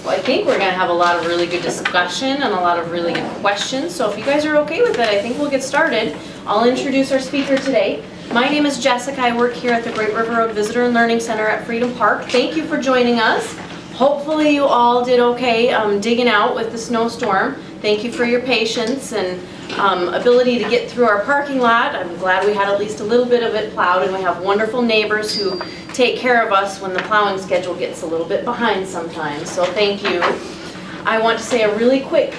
I think we're going to have a lot of really good discussion and a lot of really good questions. So if you guys are okay with it, I think we'll get started. I'll introduce our speaker today. My name is Jessica. I work here at the Great River Road Visitor and Learning Center at Freedom Park. Thank you for joining us. Hopefully you all did okay digging out with the snowstorm. Thank you for your patience and ability to get through our parking lot. I'm glad we had at least a little bit of it plowed, and we have wonderful neighbors who take care of us when the plowing schedule gets a little bit behind sometimes. So thank you. I want to say a really quick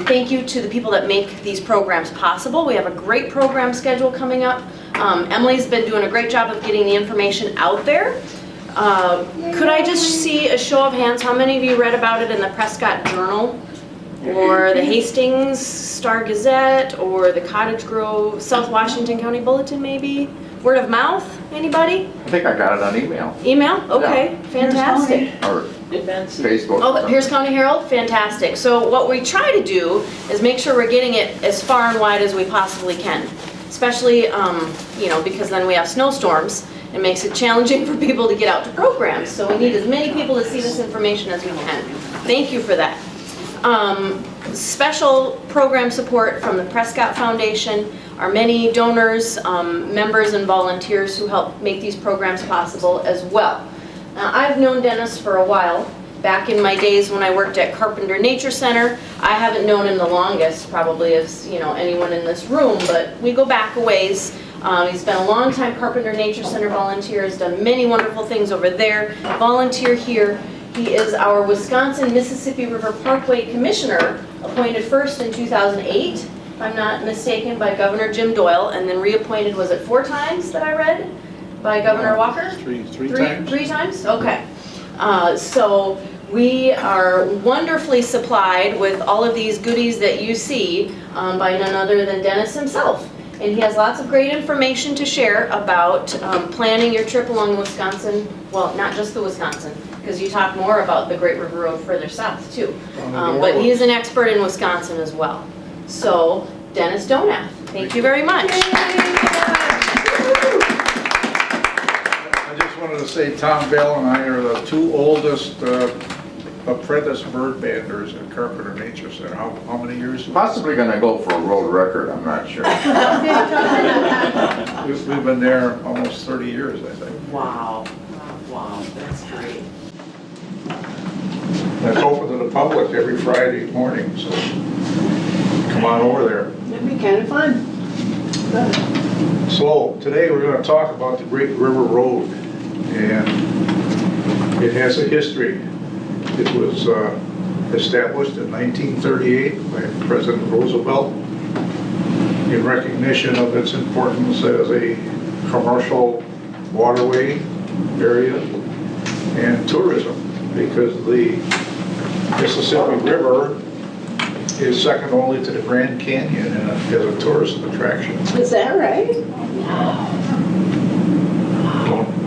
thank you to the people that make these programs possible. We have a great program schedule coming up. Emily's been doing a great job of getting the information out there. Could I just see a show of hands? How many of you read about it in the Prescott Journal? Or the Hastings Star-Gazette, or the Cottage Grove, South Washington County Bulletin maybe? Word of mouth, anybody? I think I got it on email. Email? Okay, fantastic. Or Facebook. Oh, the Pierce County Herald? Fantastic. So what we try to do is make sure we're getting it as far and wide as we possibly can. Especially, you know, because then we have snowstorms. It makes it challenging for people to get out to programs. So we need as many people to see this information as we can. Thank you for that. Special program support from the Prescott Foundation, our many donors, members and volunteers who help make these programs possible as well. Now, I've known Dennis for a while. Back in my days when I worked at Carpenter Nature Center, I haven't known him the longest, probably as anyone in this room, but we go back a ways. He's been a long time Carpenter Nature Center volunteer, has done many wonderful things over there, volunteer here. He is our Wisconsin-Mississippi River Parkway Commissioner, appointed first in 2008, if I'm not mistaken, by Governor Jim Doyle, and then reappointed, was it 4 times that I read, by Governor Walker? Three times. 3 times? Okay. So we are wonderfully supplied with all of these goodies that you see by none other than Dennis himself. And he has lots of great information to share about planning your trip along the Wisconsin, well, not just the Wisconsin, because you talk more about the Great River Road further south too. But he is an expert in Wisconsin as well. So, Dennis Donath, thank you very much. I just wanted to say Tom Bell and I are the 2 oldest apprentice bird banders at Carpenter Nature Center. How many years? Possibly going to go for a world record, I'm not sure. We've been there almost 30 years, I think. Wow. Wow, that's great. That's open to the public every Friday morning, so come on over there. That'd be kind of fun. So today we're going to talk about the Great River Road, and it has a history. It was established in 1938 by President Roosevelt in recognition of its importance as a commercial waterway area and tourism, because the Mississippi River is second only to the Grand Canyon as a tourist attraction. Is that right?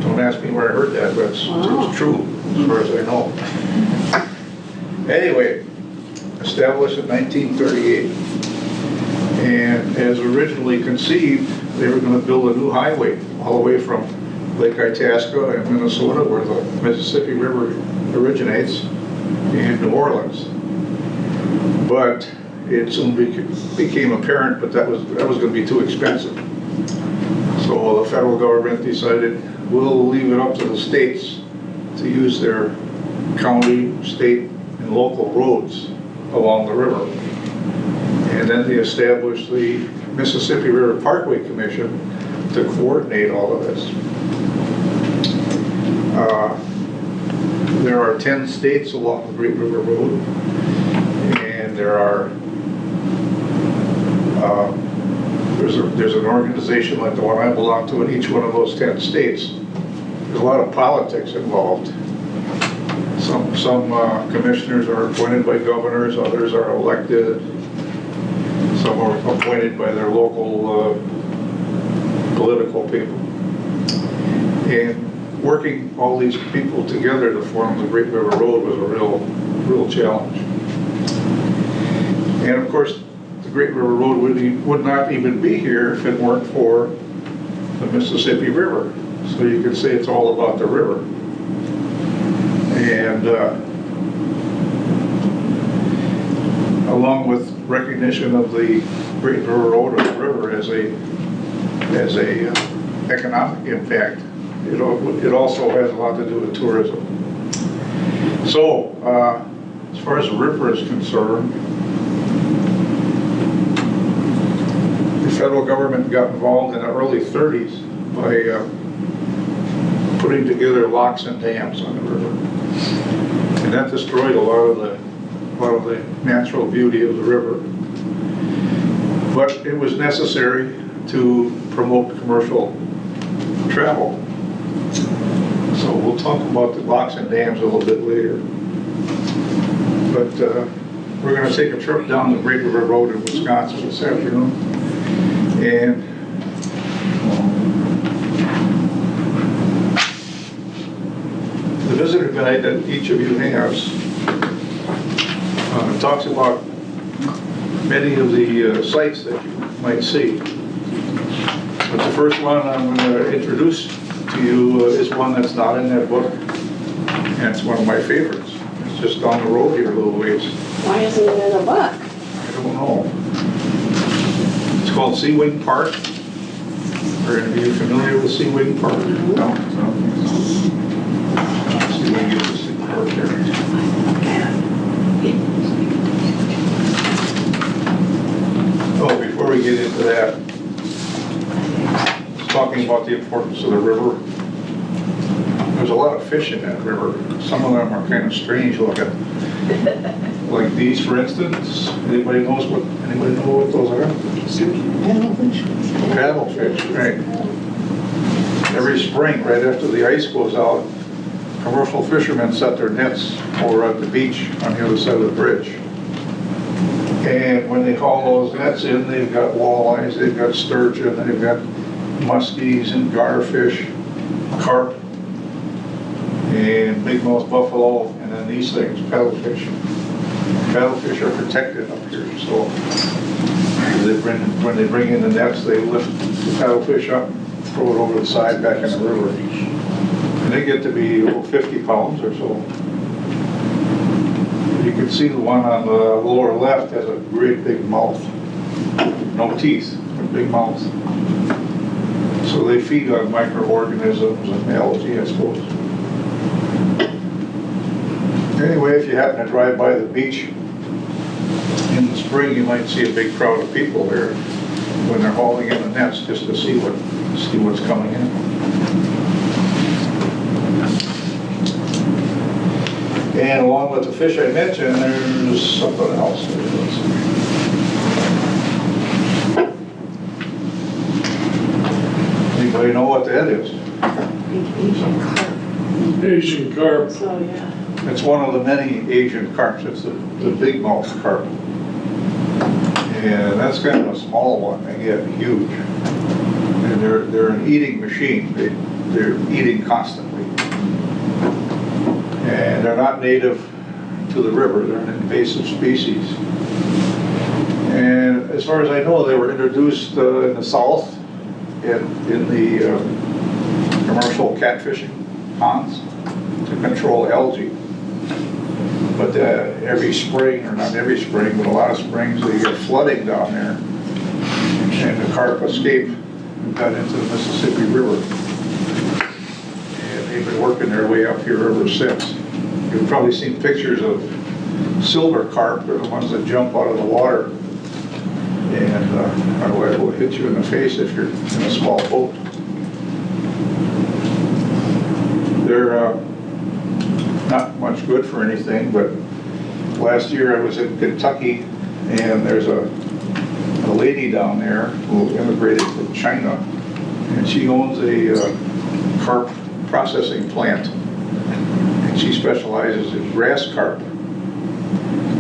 Don't ask me where I heard that, but it's true as far as I know. Anyway, established in 1938, and as originally conceived, they were going to build a new highway all the way from Lake Itasca in Minnesota, where the Mississippi River originates, in New Orleans. But it soon became apparent that was going to be too expensive. So the federal government decided we'll leave it up to the states to use their county, state, and local roads along the river. And then they established the Mississippi River Parkway Commission to coordinate all of this. There are 10 states along the Great River Road, and there's an organization like the one I belong to in each one of those 10 states. There's a lot of politics involved. Some commissioners are appointed by governors, others are elected, some are appointed by their local political people. And working all these people together to form the Great River Road was a real challenge. And of course, the Great River Road would not even be here if it weren't for the Mississippi River. So you could say it's all about the river. And along with recognition of the Great River Road or the river as a economic impact. It also has a lot to do with tourism. So, as far as the river is concerned, the federal government got involved in the early 30s by putting together locks and dams on the river. And that destroyed a lot of the natural beauty of the river. But it was necessary to promote commercial travel. So we'll talk about the locks and dams a little bit later. But we're going to take a trip down the Great River Road in Wisconsin this afternoon. And the visitor guide that each of you has talks about many of the sites that you might see. But the first one I'm going to introduce to you is one that's not in that book, and it's one of my favorites. It's just down the road here a little ways. Why isn't it in a book? I don't know. It's called Seaweed Park. Are any of you familiar with Seaweed Park? No? See if we can get this thing parked there. Oh, before we get into that, talking about the importance of the river. There's a lot of fish in that river. Some of them are kind of strange looking. Like these, for instance. Anybody know what those are? Paddlefish. Paddlefish, right. Every spring, right after the ice goes out, commercial fishermen set their nets over at the beach on the other side of the bridge. And when they haul those nets in, they've got walleyes, they've got sturgeon, they've got muskies and garfish, carp, and big-nosed buffalo, and then these things, paddlefish. Paddlefish are protected up here, so when they bring in the nets, they lift the paddlefish up, throw it over the side back in the river. And they get to be 50 pounds or so. You can see the one on the lower left has a great big mouth. No teeth, but big mouth. So they feed on microorganisms and algae, I suppose. Anyway, if you happen to drive by the beach in the spring, you might see a big crowd of people there when they're hauling in the nets just to see what's coming in. And along with the fish I mentioned, there's something else. Anybody know what that is? Asian carp. Asian carp. So, yeah. It's one of the many Asian carps. It's the big mouth carp. And that's kind of a small one. They get huge. And they're an eating machine. They're eating constantly. And they're not native to the river. They're an invasive species. And as far as I know, they were introduced in the South in the commercial catfishing ponds to control algae. But every spring, or not every spring, but a lot of springs, they get flooding down there. And the carp escaped and got into the Mississippi River. And they've been working their way up here ever since. You've probably seen pictures of silver carp. They're the ones that jump out of the water. And otherwise it will hit you in the face if you're in a small boat. They're not much good for anything, but last year I was in Kentucky, and there's a lady down there who immigrated from China, and she owns a carp processing plant, and she specializes in grass carp.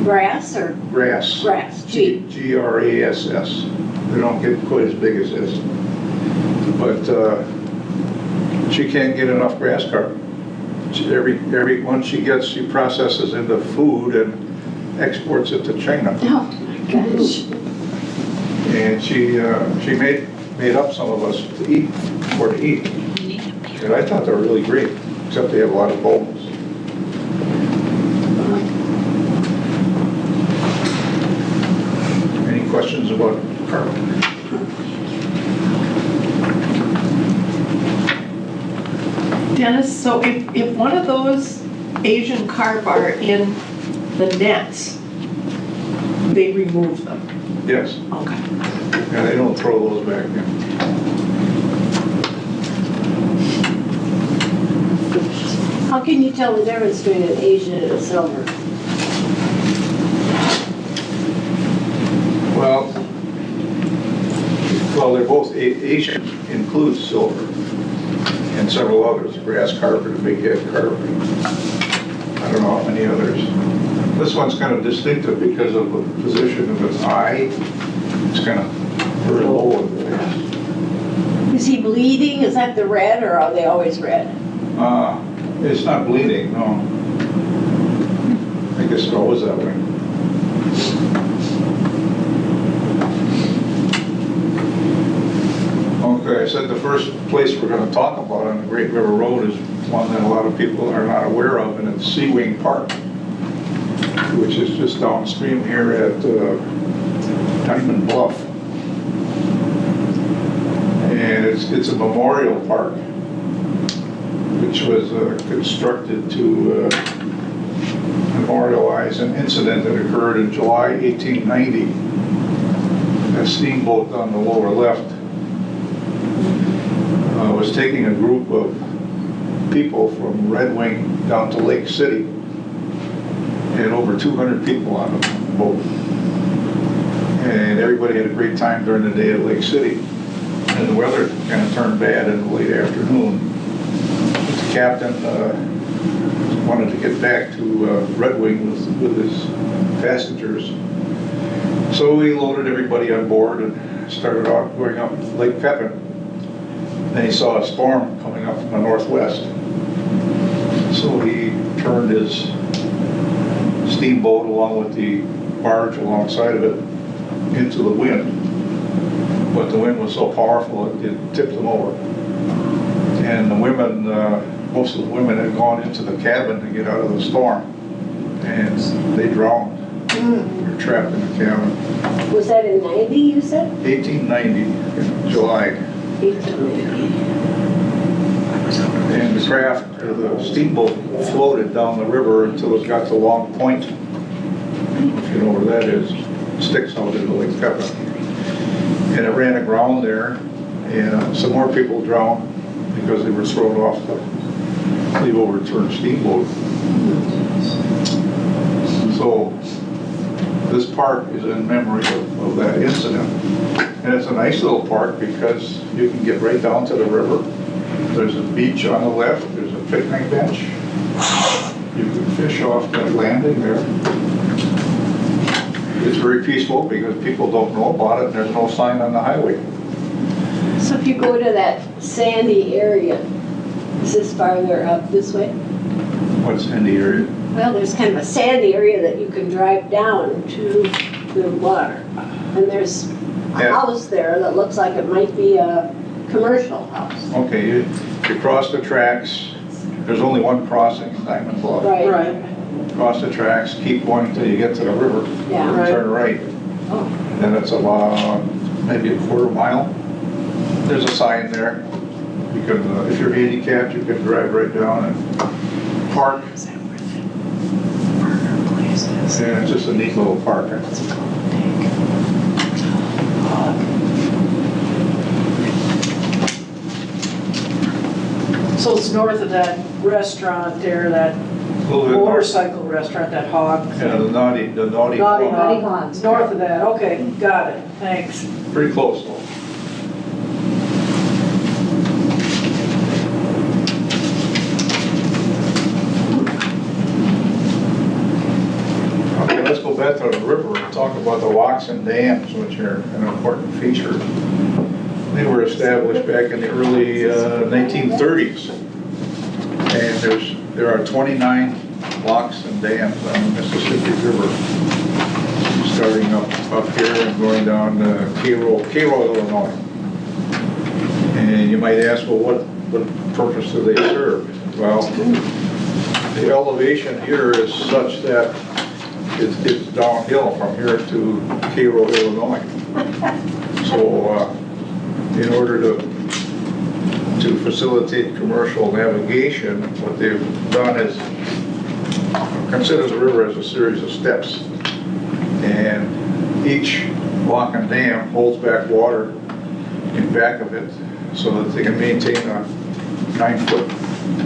Grass or? Grass. Grass, G-R-A-S-S. They don't get quite as big as this. But she can't get enough grass carp. Every one she gets, she processes into food and exports it to China. Oh my gosh. And she made up some of us to eat. And I thought they were really great, except they have a lot of bones. about carpet. Dennis, so if one of those Asian carp are in the nets, they remove them? Yes, Okay. and they don't throw those back in. How can you tell the difference between an Asian and a silver? Well, they're both Asian, includes silver, and several others, grass carpet, big head carpet. I don't know how many others. This one's kind of distinctive because of the position of its eye. It's kind of very low in the face. Is he bleeding? Is that the red, or are they always red? It's not bleeding, no. I guess it always that way. Okay, I said the first place we're going to talk about on the Great River Road is one that a lot of people are not aware of, and it's Seaweed Park, which is just downstream here at Diamond Bluff. And it's a memorial park, which was constructed to memorialize an incident that occurred in July 1890. A steamboat on the lower left was taking a group of people from Red Wing down to Lake City. Had over 200 people on the boat. And everybody had a great time during the day at Lake City. And the weather kind of turned bad in the late afternoon. The captain wanted to get back to Red Wing with his passengers. So he loaded everybody on board and started out going up Lake Pepin. Then he saw a storm coming up from the northwest. So he turned his steamboat along with the barge alongside of it into the wind. But the wind was so powerful it tipped them over. And the women, most of the women had gone into the cabin to get out of the storm. And they drowned. They were trapped in the cabin. Was that in 90, you said? 1890 in July. 1890. And the craft, or the steamboat, floated down the river until it got to Long Point. If you know where that is, it sticks out into Lake Pepin. And it ran aground there, and some more people drowned because they were thrown off the overturned steamboat. So this park is in memory of that incident. And it's a nice little park because you can get right down to the river. There's a beach on the left, there's a picnic bench. You can fish off that landing there. It's very peaceful because people don't know about it and there's no sign on the highway. So if you go to that sandy area, is this farther up this way? What's in the area? Well, there's kind of a sandy area that you can drive down to the water. And there's a Yeah. house there that looks like it might be a commercial house. Okay, you cross the tracks. There's only one crossing in Diamond Bluff. Right. Cross the tracks, keep going until you get to the river. Yeah. and Turn right. Oh. And it's about maybe a quarter mile. There's a sign there. You can, if you're handicapped, you can drive right down and park. Is that where the burger place is? And it's just a neat little park. What's it called? So it's north of that restaurant there, that A little bit north. motorcycle restaurant, that hog. Yeah, the naughty Naughty Hog. Hog. Hogs. North of that, okay, got it, thanks. Pretty close though. Okay, let's go back to the river and talk about the locks and dams, which are an important feature. They were established back in the early 1930s. And there are 29 locks and dams on the Mississippi River, starting up here and going down to Cairo, Illinois. And you might ask, well, what purpose do they serve? Well, the elevation here is such that it's downhill from here to Cairo, Illinois. So, in order to facilitate commercial navigation, what they've done is consider the river as a series of steps. And each lock and dam holds back water in back of it so that they can maintain a 9-foot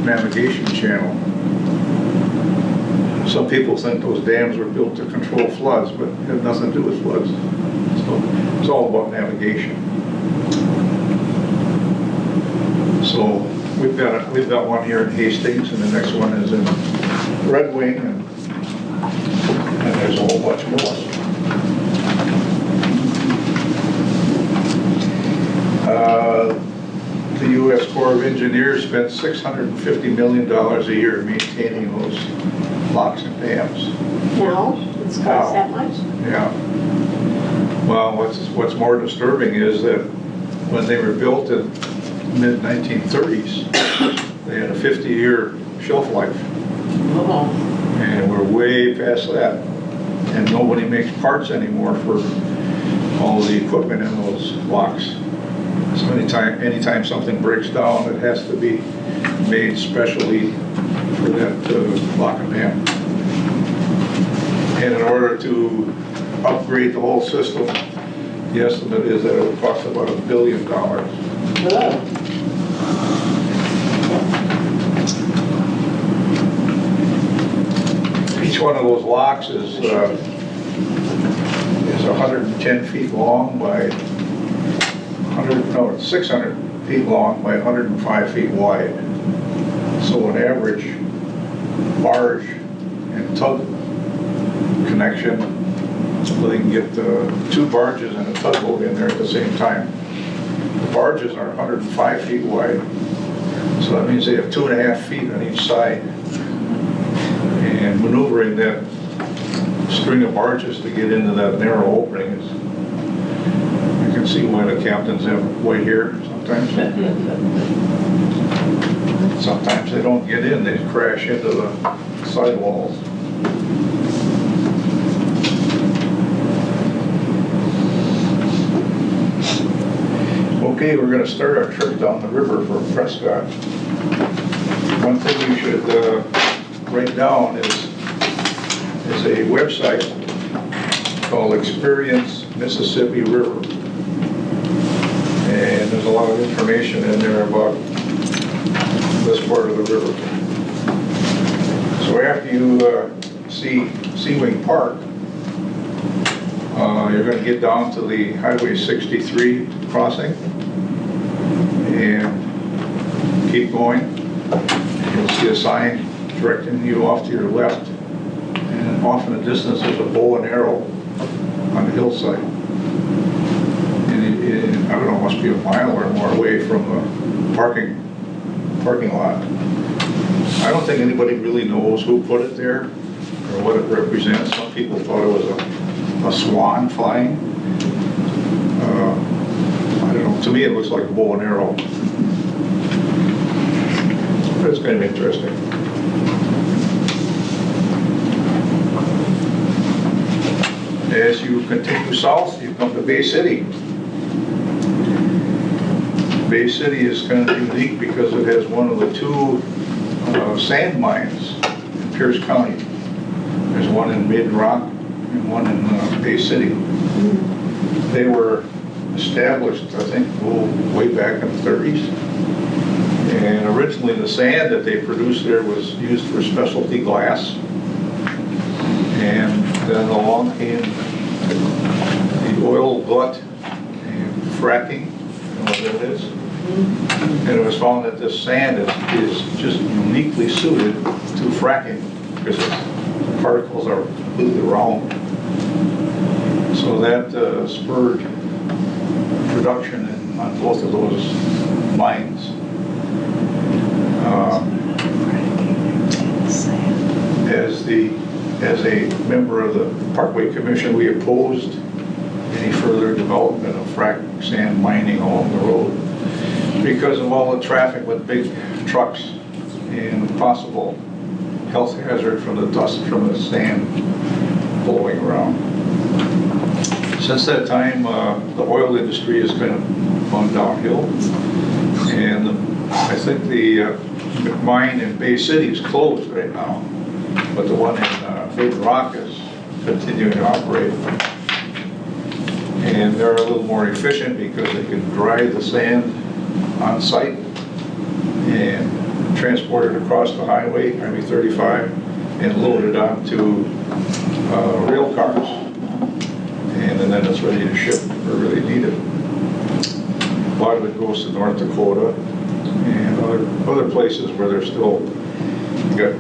navigation channel. Some people think those dams were built to control floods, but it had nothing to do with floods. So it's all about navigation. So we've got one here in Hastings, and the next one is in Red Wing, and there's a whole bunch more. The U.S. Corps of Engineers spent $650 million a year maintaining those locks and dams. Now, it's cost that much? Yeah. Well, what's more disturbing is that when they were built in mid-1930s, they had a 50-year shelf life. Oh, And we're way past that. And nobody makes parts anymore for all the equipment in those locks. So anytime something breaks down, it has to be made specially for that lock and dam. And in order to upgrade the whole system, the estimate is that it would cost about $1 billion. Each one of those locks is 110 feet long by 600 feet long by 105 feet wide. So an average barge and tug connection, so they can get 2 barges and a tugboat in there at the same time. The barges are 105 feet wide, so that means they have 2.5 feet on each side. And maneuvering that string of barges to get into that narrow opening is, you can see why the captains have way here sometimes. Sometimes they don't get in, they crash into the sidewalls. Okay, we're going to start our trip down the river from Prescott. One thing you should write down is a website called Experience Mississippi River. And there's a lot of information in there about this part of the river. So after you see Seaweed Park, you're going to get down to the Highway 63 crossing and keep going. You'll see a sign directing you off to your left, and off in the distance there's a bow and arrow on the hillside. And I don't know, it must be a mile or more away from the parking lot. I don't think anybody really knows who put it there or what it represents. Some people thought it was a swan flying. I don't know, to me it looks like a bow and arrow. But it's kind of interesting. As you continue south, you come to Bay City. Bay City is kind of unique because it has one of the 2 sand mines in Pierce County. There's one in Mid-Rock and one in Bay City. They were established, I think, way back in the 30s. And originally the sand that they produced there was used for specialty glass. And then along came the oil glut and fracking, you know what that is? And it was found that this sand is just uniquely suited to fracking because the particles are completely round. So that spurred production on both of those mines. As a member of the Parkway Commission, we opposed any further development of frac sand mining along the road because of all the traffic with big trucks and possible health hazard from the dust from the sand blowing around. Since that time, the oil industry has kind of gone downhill. And I think the mine in Bay City is closed right now, but the one in Big Rock is continuing to operate. And they're a little more efficient because they can dry the sand on site and transport it across the highway, Highway 35, and load it onto rail cars. And then it's ready to ship wherever they need it. A lot of it goes to North Dakota and other places where they're still got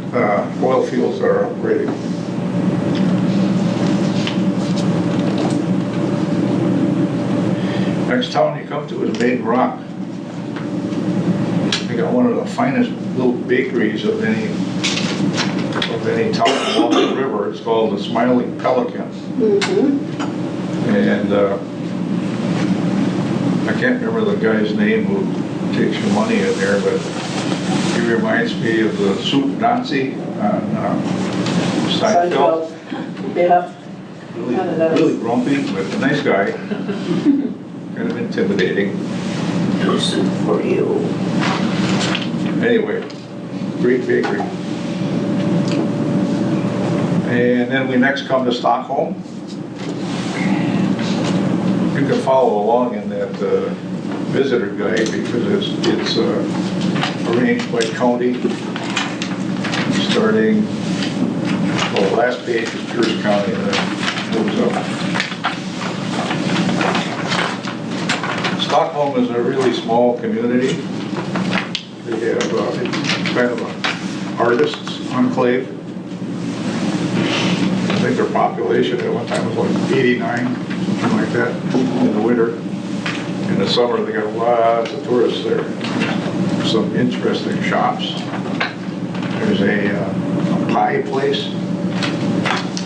oil fields that are operating. Next town you come to is Big Rock. They got one of the finest little bakeries of any town along the river. It's called the Smiling Pelican. And I can't remember the guy's name who takes your money in there, but he reminds me of the Soup Nazi on Seinfeld. Yeah. Really grumpy, but a nice guy. Kind of intimidating. No soup for you. Anyway, great bakery. And then we next come to Stockholm. You can follow along in that visitor guide because it's arranged by county, starting, well, the last page is Pierce County and then moves up. Stockholm is a really small community. They have kind of an artists enclave. I think their population at one time was like 89, something like that, in the winter. In the summer, they got lots of tourists there. Some interesting shops. There's a pie place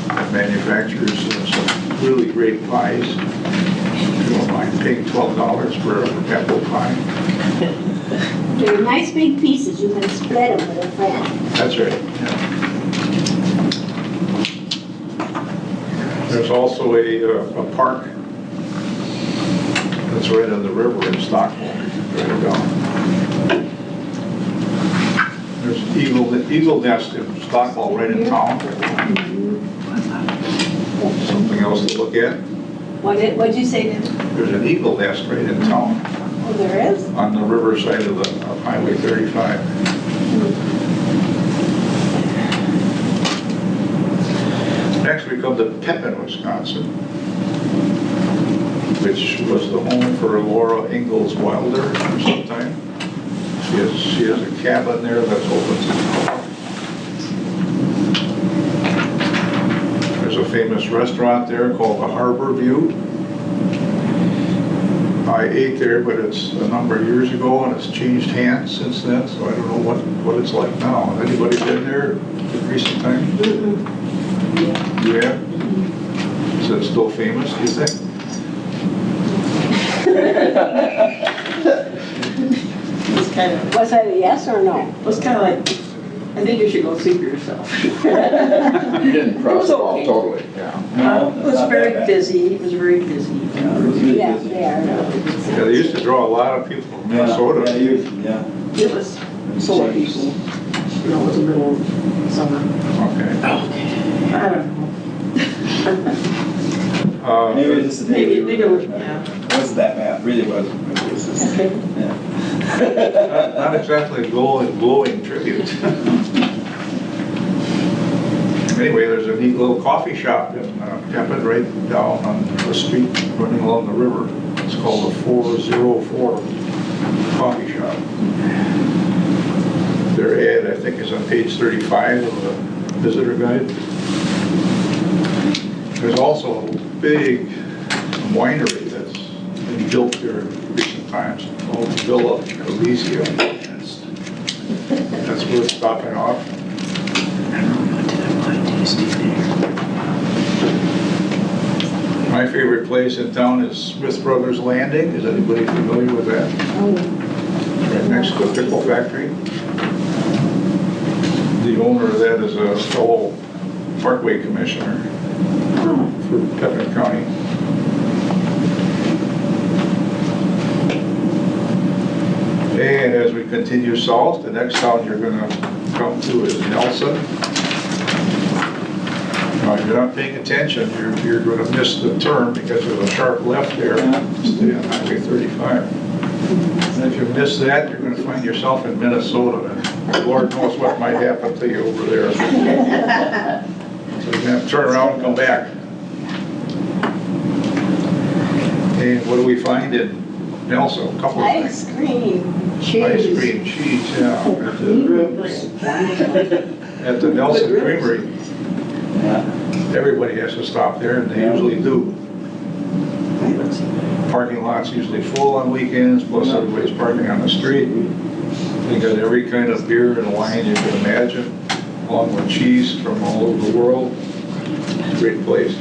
that manufactures some really great pies. If you don't mind paying $12 for an apple pie. They're nice big pieces, you can split them with a friend. That's right, yeah. There's also a park that's right on the river in Stockholm, right down. There's an eagle nest in Stockholm, right in town. Something else to look at. What'd you say now? There's an eagle nest right in town. Oh, there is? On the river side of Highway 35. Next we come to Pepin, Wisconsin, which was the home for Laura Ingalls Wilder for some time. She has a cabin there that's open to the public. There's a famous restaurant there called the Harbor View. I ate there, but it's a number of years ago, and it's changed hands since then, so I don't know what it's like now. Has anybody been there in recent times? You have? Is it still famous, do you think? It's kind of, Was that a yes or no? was kind of like, I think you should go see for yourself. You didn't cross the ball okay. totally, yeah. It was very busy, it was very busy. Yeah, they are. Yeah, they used to draw a lot of people from Minnesota. It was full of people. You know, it was the middle of summer. Okay. I don't know. Maybe it's just the day Maybe, we maybe, were, yeah. it wasn't that bad, really wasn't. It was just, yeah. Not exactly a glowing tribute. Anyway, there's a neat little coffee shop in Pepin right down on the street running along the river. It's called the 404 Coffee Shop. Their ad, I think, is on page 35 of the visitor guide. There's also a big winery that's been built here in recent times called Villa Elysia. That's worth stopping off. My favorite place in town is Smith Brothers Landing. Is anybody familiar with that? Right next to the pickle factory. The owner of that is a fellow Parkway commissioner for Pepin County. we continue south, the next town you're gonna come to is Nelson. If you're not paying attention, you're gonna miss the turn because there's a sharp left there, stay on Highway 35. And if you miss that, you're gonna find yourself in Minnesota, and Lord knows what might happen to you over there. So you're gonna have to turn around and come back. And what do we find in Nelson? A couple of Ice things. cream, Ice cheese. cream, cheese, yeah. At the Nelson Creamery, everybody has to stop there, and they usually do. Parking lot's usually full on weekends, plus everybody's parking on the street. They got every kind of beer and wine you can imagine, along with cheese from all over the world. It's a great place.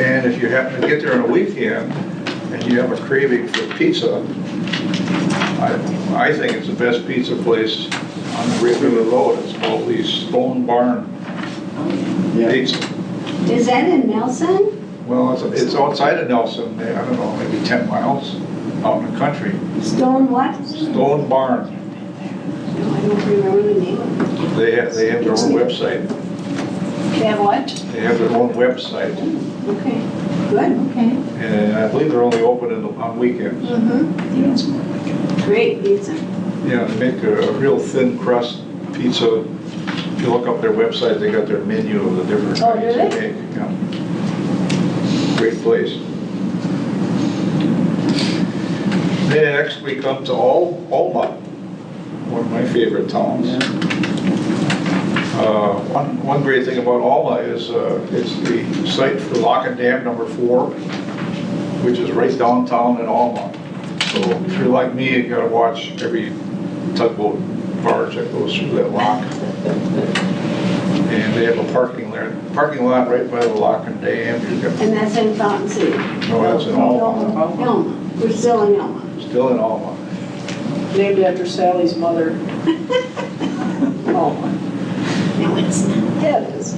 And if you happen to get there on a weekend, and you have a craving for pizza, I think it's the best pizza place on the Great River Road. It's called the Stone Barn Pizza. Is that in Nelson? Well, it's outside of Nelson, I don't know, maybe 10 miles out in the country. Stone what? Stone Barn. No, I don't remember the name of it. They have their own website. They have what? They have their own website. Okay, good, okay. And I believe they're only open on weekends. Great pizza. Yeah, they make a real thin crust pizza. If you look up their website, they got their menu of the different Oh, kinds do they they? make. Yeah. Great place. Then next we come to Alma, one of my favorite towns. One great thing about Alma is it's the site for Lock and Dam number 4, which is right downtown in Alma. So if you're like me, you gotta watch every tugboat barge that goes through that lock. And they have a parking lot right by the Lock and Dam. You've got, And that's in Fountain City? no, that's in Alma. Elma. We're still in Elma. Still in Alma. Named after Sally's mother. Oh. No, it's not. Yeah, it is.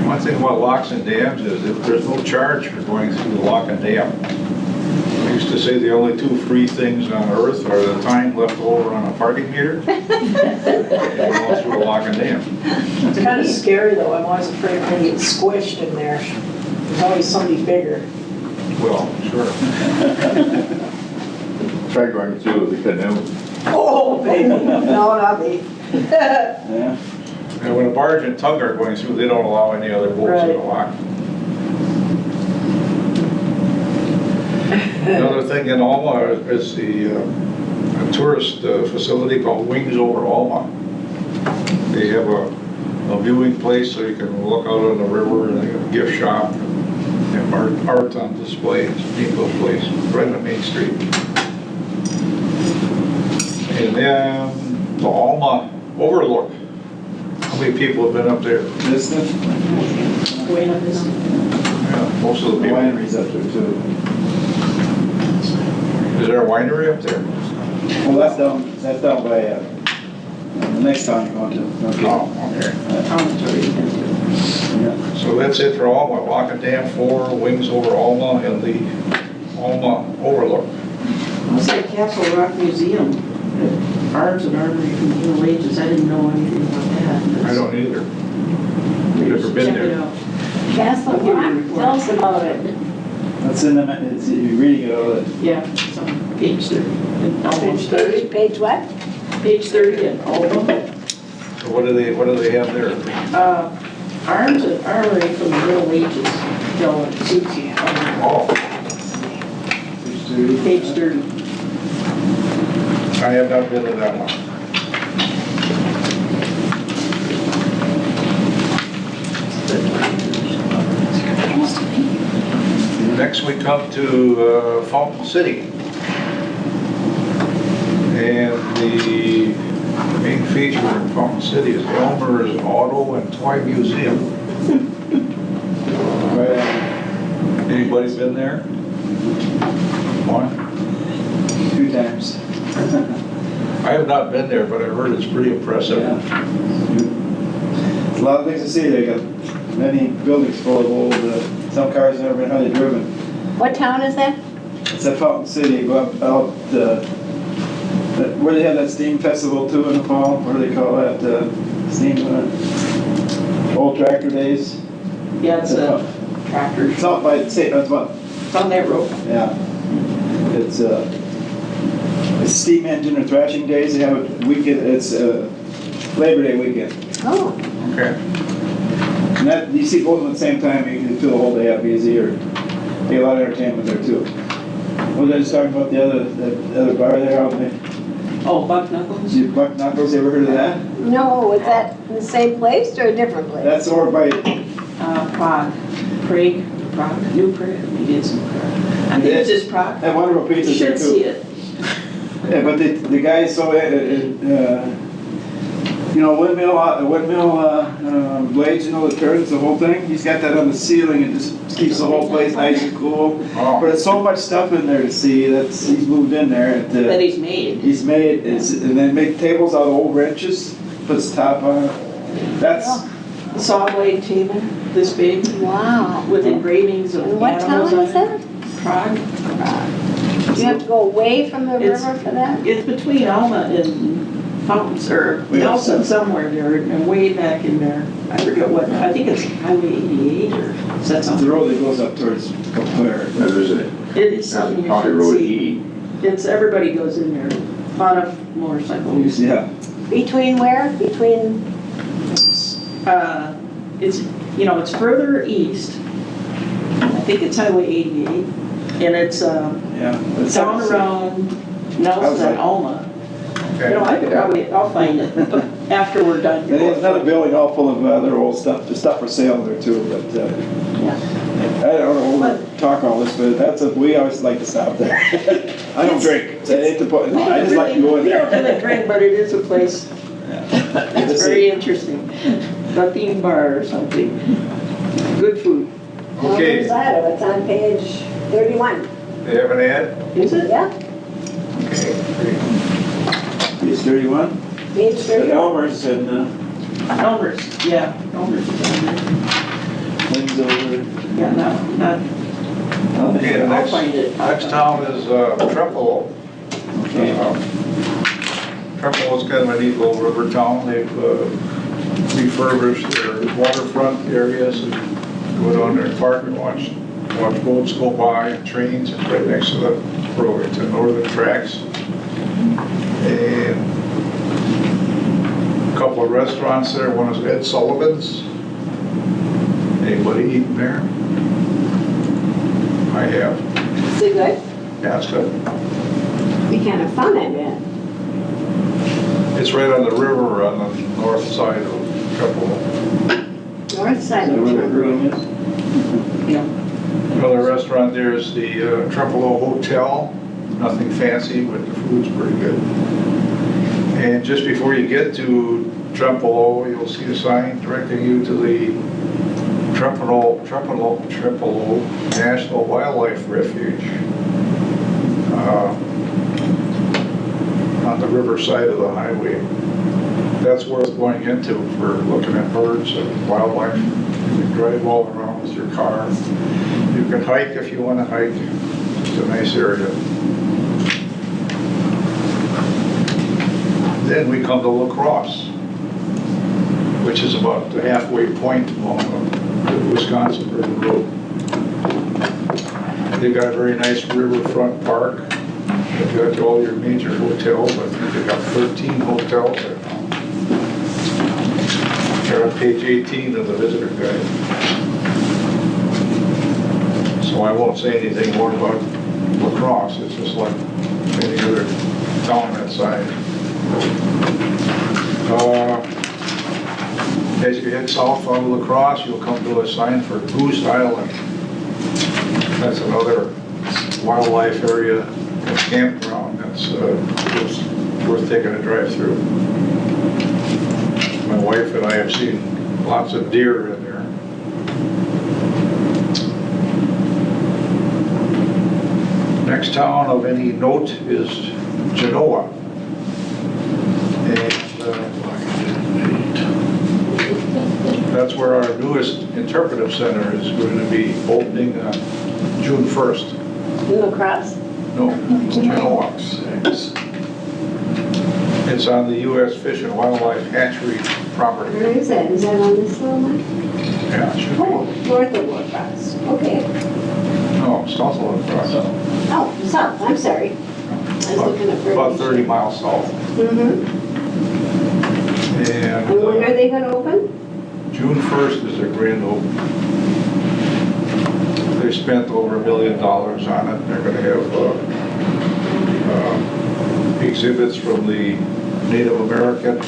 One thing about locks and dams is that there's no charge for going through the lock and dam. I used to say the only 2 free things on earth are the time left over on a parking meter and going through the lock and dam. It's kind of scary though, I'm always afraid I'm gonna get squished in there. There's always somebody bigger. Well, sure. Try going through the canoe. Oh, baby, no, not me. And when a barge and tug are going through, they don't allow any other boats in the lock. Another thing in Alma is a tourist facility called Wings Over Alma. They have a viewing place so you can look out on the river, and they have a gift shop, and art on display. It's a neat little place, right on Main Street. And then the Alma Overlook. How many people have been up there? Way up this. Yeah, most of the people. Wineries up there too. Is there a winery up there? Well, that's down by, the next town you're going to. Okay. Oh, okay. So that's it for Alma. Lock and Dam 4, Wings Over Alma, and the Alma Overlook. What's that Castle Rock Museum? Arms and Armory from the Middle Ages, I didn't know anything about that. I don't either. Never been Check it there. out. Castle Rock, tell us about it. That's in the, you're reading it all. Yeah, it's on page 30. Page 30. Page what? Page 30 and all of them. So what do they have there? Arms and Armory from the Middle Ages. Tell it suits you. Oh, Page 30. I have not been to that one. Next we come to Fountain City. And the main feature in Fountain City is Elmer's Auto and Toy Museum. Anybody been there? One? 2 times. I have not been there, but I heard it's pretty impressive. Yeah. A lot of things to see. They got many buildings full of old, some cars never been hardly driven. What town is that? It's at Fountain City, go up out, where they have that steam festival too in the fall. What do they call that? Steam, old tractor days. Yeah, it's a tractor. It's out by, it's about, It's on that road. yeah. It's steam engine or thrashing days. They have a weekend, it's Labor Day weekend. Oh, Okay. And that, you see both at the same time, you can fill the whole day up easy, or get a lot of entertainment there too. Was I just talking about the other bar there out there? Oh, Buck Knuckles? Buck Knuckles, you ever heard of that? no, was that in the same place or a different place? That's over by, Prague. New Prague, maybe it's New Prague. I think it's just Prague. that wonderful You pizza there should too. see it. Yeah, but the guy so you know, windmill blades, you know, that turns the whole thing. He's got that on the ceiling and just keeps the whole place nice and cool. Oh. But there's so much stuff in there to see. He's moved in there. That he's made. He's made, and then make tables out of old wrenches, puts the top on it. That's, A saw blade table, this big, Wow. with engravings of And what town animals on is it. that? Prague. Do you have to go away from the It's- river for that? It's between Alma and Fountains, or Yeah. Nelson, somewhere there, and way back in there. I forget what, I think it's Highway 88 or, is that the something? road that goes up towards Claire. There's a It is something you County should Road see. E. It's, everybody goes in there, a lot of motorcycles. Yeah. Between where? Between, It's, you know, it's further east. I think it's Highway 88, and it's, Yeah. down around Nelson and Alma. You know, I could probably, I'll find it after we're done. Then he has another building all full of other old stuff, just stuff for sale there too, but, Yeah. I don't know, we'll talk all this, but we always like to stop there. I don't drink, so I hate to put, I just like to go in We don't there. really drink, but it is a place, Yeah. it's very interesting. A theme bar or something. Good food. on the Okay, side of it, it's on page 31. they have an ad? Is it? Yeah, Okay, great. Page 31, page at 31. Elmer's and, Elmer's, yeah. Elmer's is on there. things over. Yeah, not, Okay, the I'll find it. next town is Trempealeau. Okay. Trempealeau is kind of a neat little river town. They've refurbished their waterfront areas and go down there and park and watch boats go by and trains. It's right next to the road. It's in Northern Tracks. And a couple of restaurants there. One is Ed Sullivan's. Anybody eaten there? I have. Is it good? Yeah, it's good. Be kind of fun, I bet. It's right on the river on the north side of Trempealeau. North side Is that of where the town. brewing is? Yeah. Another restaurant there is the Trempealeau Hotel. Nothing fancy, but the food's pretty good. And just before you get to Trempealeau, you'll see a sign directing you to the Trempealeau National Wildlife Refuge on the river side of the highway. That's worth going into for looking at birds and wildlife. You can drive all around with your car. You can hike if you want to hike. It's a nice area. Then we come to La Crosse, which is about the halfway point along the Wisconsin River Road. They've got a very nice riverfront park. They've got all your major hotels. I think they've got 13 hotels there now. They're on page 18 of the visitor guide. So I won't say anything more about La Crosse. It's just like any other town that side. As you head south on La Crosse, you'll come to a sign for Goose Island. That's another wildlife area, a campground that's worth taking a drive through. My wife and I have seen lots of deer in there. Next town of any note is Genoa. And interpretive center is going to be opening June 1st. In La Crosse? No, Genoa. It's on the U.S. Fish and Wildlife Hatchery property. Where is that? Is that on this little one? Yeah, it should Oh, be. north of La Crosse. Okay. No, south of La Crosse. Oh, south, I'm sorry. I was looking at Brewery. About 30 miles south. Mm-hmm. And And when are they gonna open? June 1st is their grand opening. They spent over $1 million on it. They're going to have exhibits from the Native American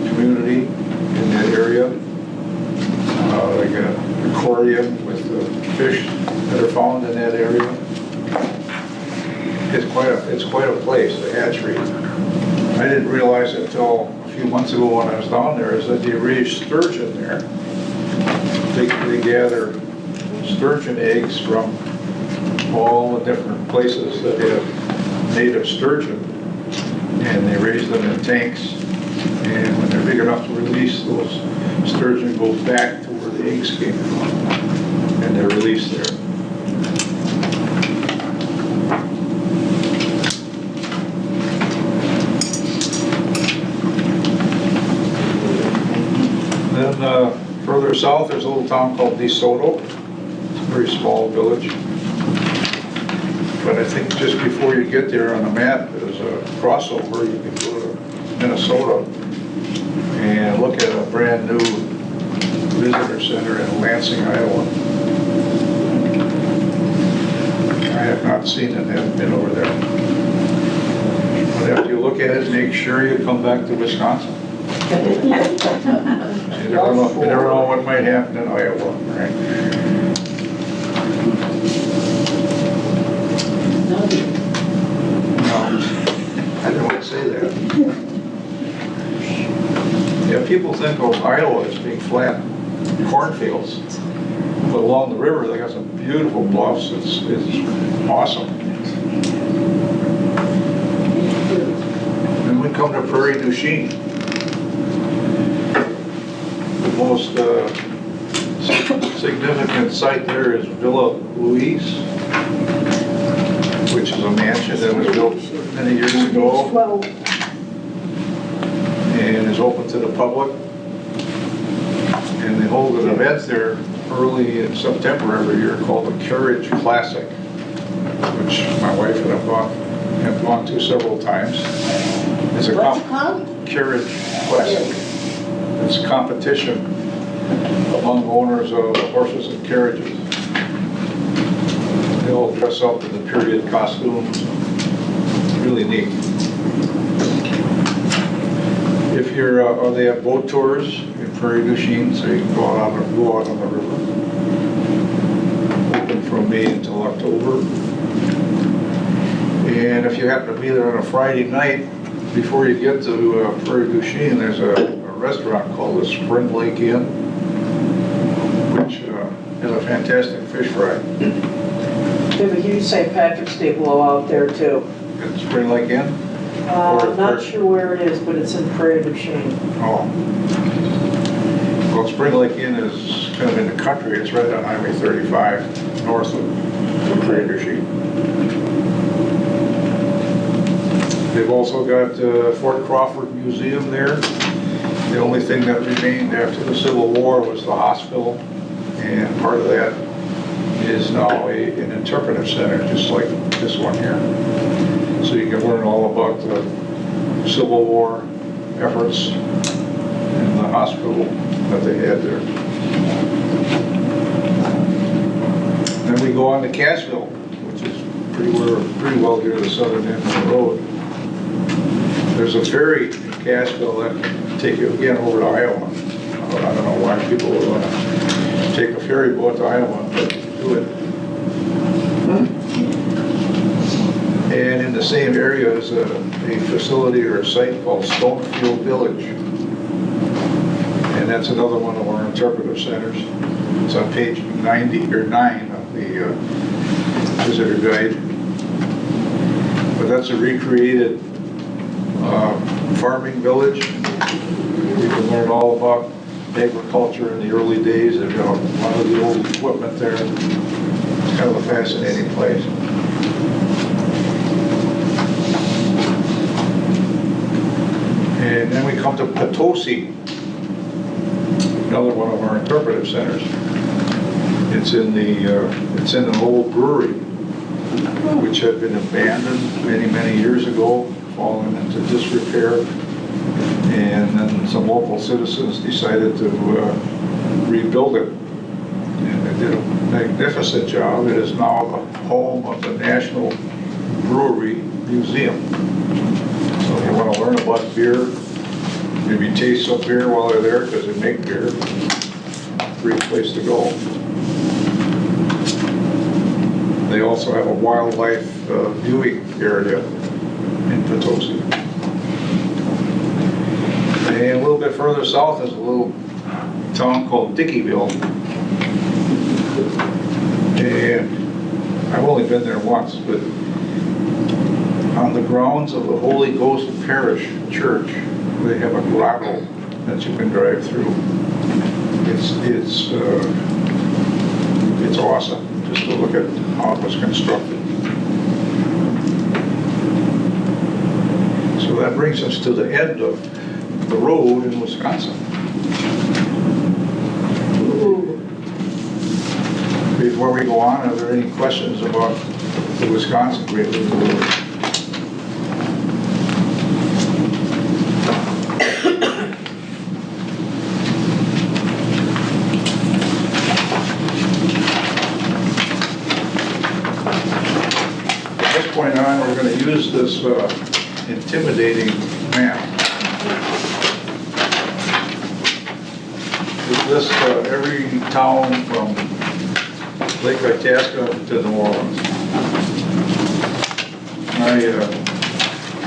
community in that area. They got an aquarium with the fish that are found in that area. It's quite a place, the hatchery. I didn't realize it until a few months ago when I was down there, is that they raise sturgeon there. They gather sturgeon eggs from all the different places that have native sturgeon, and they raise them in tanks, and when they're big enough to release, those sturgeon go back to where the eggs came from, and they're released there. Then further south, there's a little town called DeSoto. It's a very small village. But I think just before you get there on the map, there's a crossover. You can go to Minnesota and look at a brand new visitor center in Lansing, Iowa. I have not seen it, haven't been over there. But after you look at it, make sure you come back to Wisconsin. You never know what might happen in Iowa, right? No, I didn't want to say that. Yeah, people think of Iowa as being flat cornfields, but along the river they got some beautiful bluffs. It's awesome. And we come to Prairie du Chien. The most significant site there is Villa Louise, which is a mansion that was built many years ago Well, and is open to the public. And they hold an event there early in September every year called the Carriage Classic, which my wife and I have gone to several times. It's a What's it called? Carriage Classic. It's a competition among owners of horses and carriages. They all dress up in the period costumes. Really neat. If you're, they have boat tours in Prairie du Chien, so you can go out on the river. Open from May until October. And if you happen to be there on a Friday night, before you get to Prairie du Chien, there's a restaurant called the Spring Lake Inn, which has a fantastic fish fry. They have a huge St. Patrick's Day blowout there too. At Spring Lake Inn? I'm not sure where it is, but it's in Prairie du Chien. Oh. Well, Spring Lake Inn is kind of in the country. It's right on Highway 35, north of Prairie du Chien. They've also got Fort Crawford Museum there. The only thing that remained after the Civil War was the hospital, and part of that is now an interpretive center, just like this one here. So you can learn all about the Civil War efforts in the hospital that they had there. Then we go on to Cassville, which is pretty well near the southern end of the road. There's a ferry in Cassville that can take you again over to Iowa. I don't know why people would want to take a ferry boat to Iowa, but do it. And in the same area is a facility or a site called Stonefield Village. And that's another one of our interpretive centers. It's on page 90 or 9 of the visitor guide. But that's a recreated farming village. You can learn all about agriculture in the early days. They've got a lot of the old equipment there. It's kind of a fascinating place. And then we come to Potosi, another one of our interpretive centers. It's in an old brewery, which had been abandoned many years ago, fallen into disrepair. And then some local citizens decided to rebuild it. And they did a magnificent job. It is now the home of the National Brewery Museum. So if you want to learn about beer, maybe taste some beer while they're there, because they make beer, great place to go. They also have a wildlife viewing area in Potosi. And a little bit further south is a little town called Dickeyville. And I've only been there once, but on the grounds of the Holy Ghost Parish Church, they have a grotto that you can drive through. It's awesome just to look at how it was constructed. So that brings us to the end of the road in Wisconsin. Before we go on, are there any questions about the Wisconsin Great River Road? From this point on, we're going to use this intimidating map. It lists every town from Lake Itasca to New Orleans.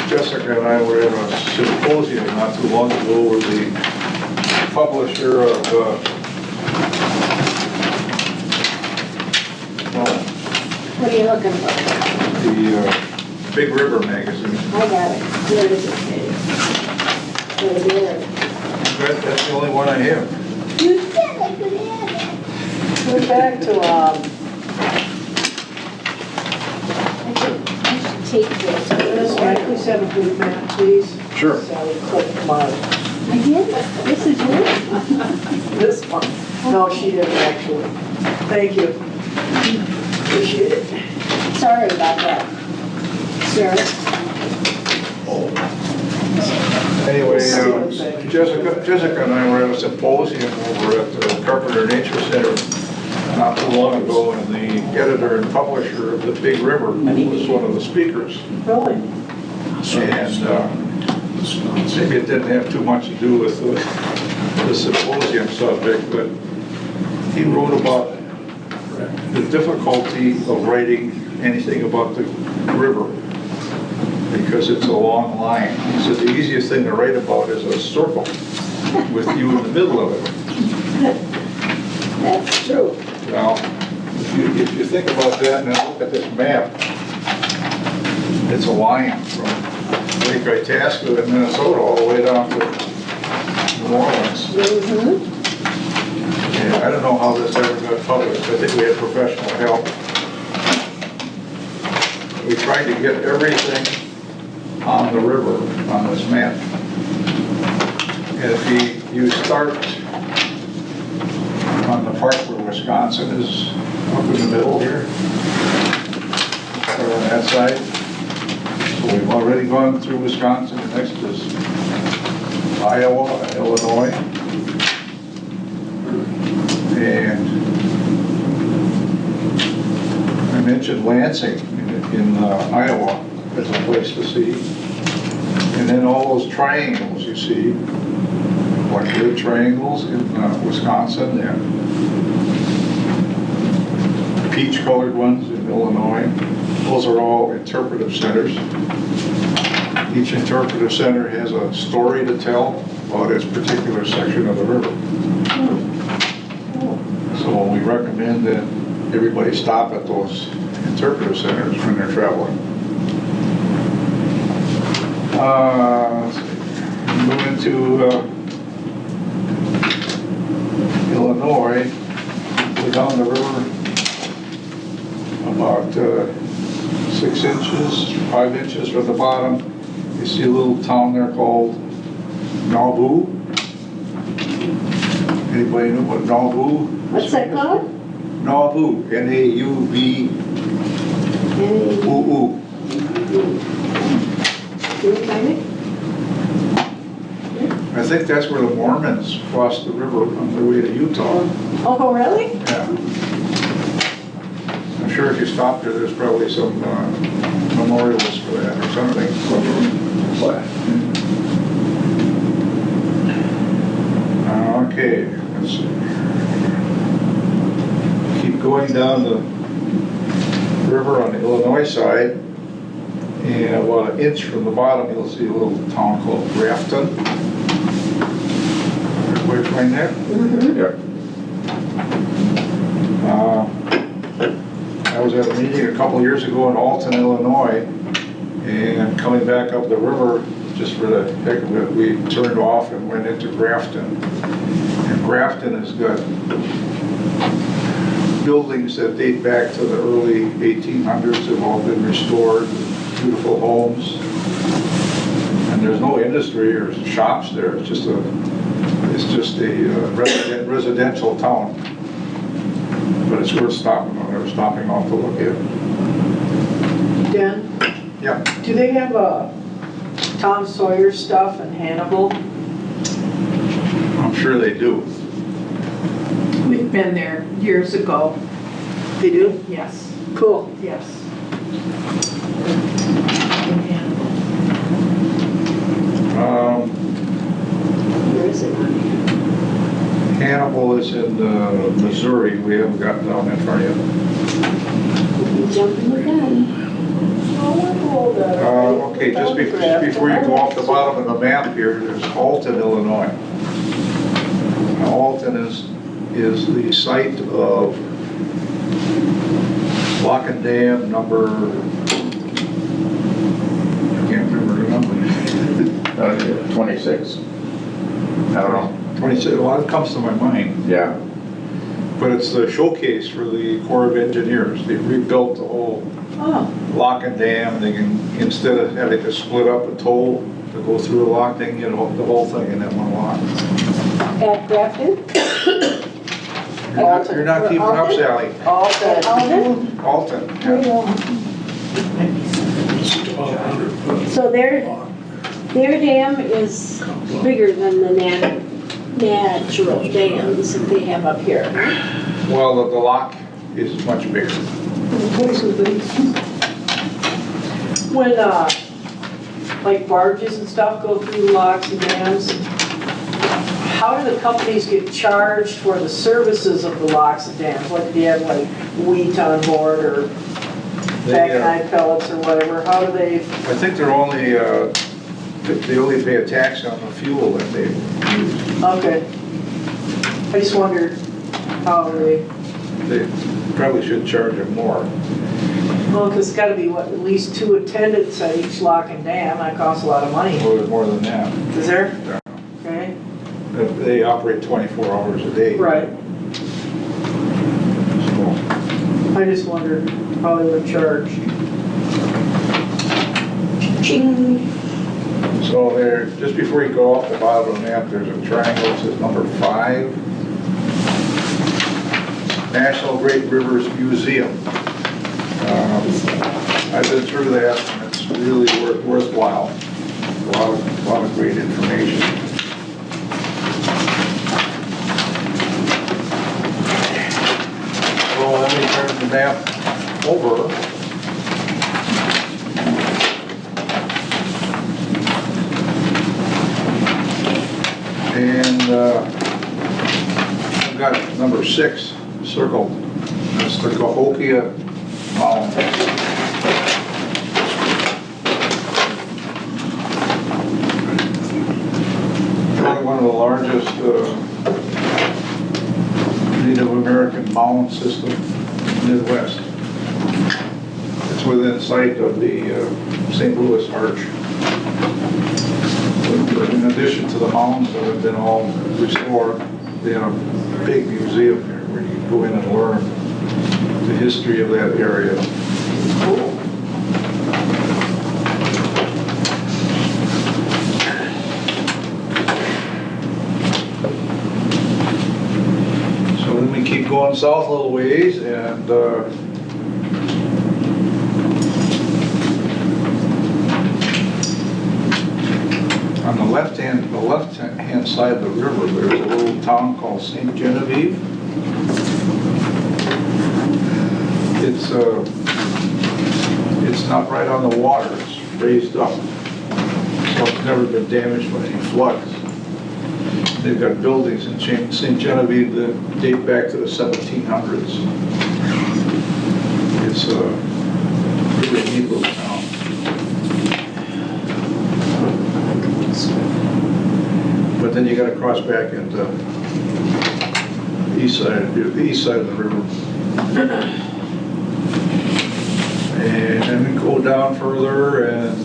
Jessica and I were at a symposium not too long ago where the publisher of What are you looking for? the Big River magazine. I got it. Where is it, Katie? Right there. That's the only one I have. You said I could have it. We're back to, I should take this. this one, please have a good map, please. Sure. Sally, click mine. I did? This is yours? This one. No, she didn't actually. Thank you. Appreciate it. Sorry about that, sir. Anyway, Jessica and I were at a symposium over at the Carpenter Nature Center not too long ago, and the editor and publisher of the Big River was one of the speakers. Really? And maybe it didn't have too much to do with the symposium subject, but he wrote about the difficulty of writing anything about the river because it's a long line. He said the easiest thing to write about is a circle with you in the middle of it. That's true. Now, if you think about that and then look at this map, it's a line from Lake Itasca in Minnesota all the way down to New Orleans. Mm-hmm. And I don't know how this ever got published. I think we had professional help. We tried to get everything on the river on this map. And if you start on the part where Wisconsin is up in the middle here, start on that side. So we've already gone through Wisconsin. Next is Iowa and Illinois. And I mentioned Lansing in Iowa as a place to see. And then all those triangles you see, like good triangles in Wisconsin and peach-colored ones in Illinois. Those are all interpretive centers. Each interpretive center has a story to tell about its particular section of the river. So we recommend that everybody stop at those interpretive centers when they're traveling. Let's see. Move into down the river about 6 inches, 5 inches from the bottom. You see a little town there called Nauvoo. Anybody know what Nauvoo? What's that called? Nauvoo, N-A-U-V-O-O. Can you find it? I think that's where the Mormons crossed the river on their way to Utah. Oh, really? Yeah. I'm sure if you stop there, there's probably some memorials for that or something. Okay, let's see. Keep going down the river on the Illinois side, and about an inch from the bottom, you'll see a little town called Grafton. Everybody find that? Yep. I was at a meeting a couple years ago in Alton, Illinois, and coming back up the river, just for the heck of it, we turned off and went into Grafton. And Grafton has got buildings that date back to the early 1800s, have all been restored, beautiful homes. And there's no industry or shops there, it's just a residential town. But it's worth stopping off to look at. Dan, Yeah. do they have Tom Sawyer stuff in Hannibal? I'm sure they do. We've been there years ago. They do? Yes, Cool. yes. Where is it on here? Hannibal is in Missouri. We haven't gotten down that far yet. You jumping the gun. Okay, just before you go off the bottom of the map here, there's Alton, Illinois. Now, Alton is the site of Lock and Dam number, I can't remember the number. 26. I don't know. 26, well, it comes to my mind. Yeah. But it's the showcase for the Corps of Engineers. They rebuilt the whole Oh, lock and dam, and they can, instead of having to split up a toll to go through a lock, they can get the whole thing in that one lock. At Grafton? You're not keeping up, Sally. Alton. Alden? Alton, yeah. So their dam is bigger than the natural dams that they have up here. Well, the lock is much bigger. When, like barges and stuff go through locks and dams, how do the companies get charged for the services of the locks and dams? Like, do you have like wheat on board or taconite pellets or whatever? How do they? I think they only pay a tax on the fuel that they use. Okay. I just wondered how they, Probably should charge them more. well, because it's gotta be, what, at least 2 attendants at each lock and dam. That costs a lot of money. Well, there's more than that. Is there? Yeah. Okay. They operate 24 hours a day. Right. So, I just wondered how they were charged. Ching. So there, just before you go off the bottom of the map, there's a triangle that says number 5. National Great Rivers Museum. I've been through that, and it's really worthwhile. A lot of great information. So let me turn the map over. And I've got number 6 circled. That's the Cahokia Mound. Probably one of the largest Native American mound system in the Midwest. It's within sight of the St. Louis Arch. In addition to the mounds that have been all restored, they have a big museum there where you can go in and learn the history of that area. Cool. So then we keep going south a little ways, and on the left-hand side of the river, there's a little town called St. Genevieve. It's not right on the water, it's raised up, so it's never been damaged by any floods. They've got buildings in St. Genevieve that date back to the 1700s. It's a really neat little town. But then you gotta cross back into the east side of the river. And then we go down further, and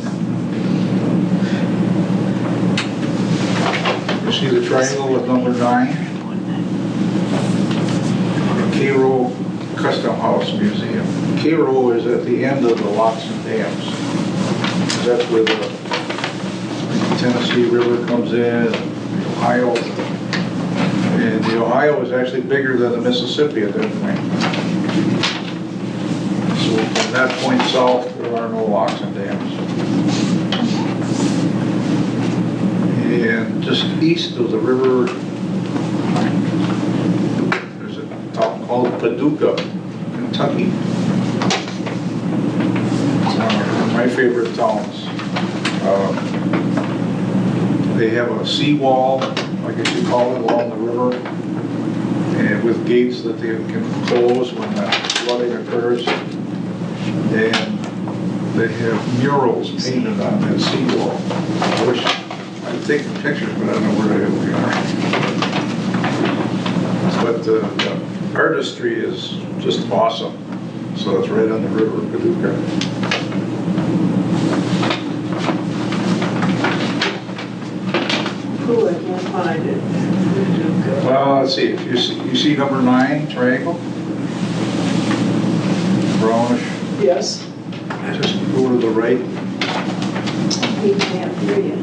you see the triangle with number 9? The Cairo Custom House Museum. Cairo is at the end of the locks and dams. That's where the Tennessee River comes in, the Ohio. And the Ohio is actually bigger than the Mississippi at that point. So from that point south, there are no locks and dams. And just east of the river, there's a town called Paducah, Kentucky. It's one of my favorite towns. They have a seawall, I guess you call it, along the river, and with gates that they can close when the flooding occurs. And they have murals painted on that seawall. I wish I'd taken pictures, but I don't know where they are. But the artistry is just awesome. So it's right on the river, Paducah. Cool, I can't find it. Well, let's see, if you see number 9, triangle? Brownish, Yes. just go to the right, Page half here yet.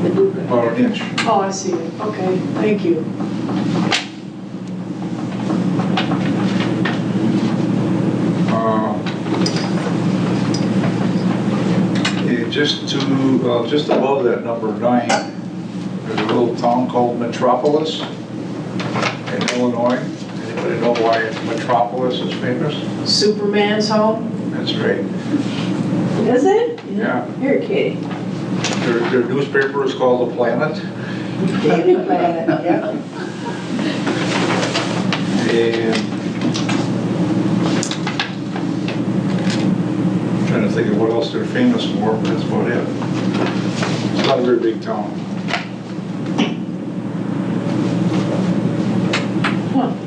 Paducah. about an inch. Oh, I see it. Okay, thank you. And just above that number 9, there's a little town called Metropolis in Illinois. Anybody know why Metropolis is famous? Superman's home? That's right. Is it? Yeah. You're kidding. Their newspaper is called The Planet. Daily Planet, yeah. And I'm trying to think of what else they're famous for, but that's about it. It's not a very big town.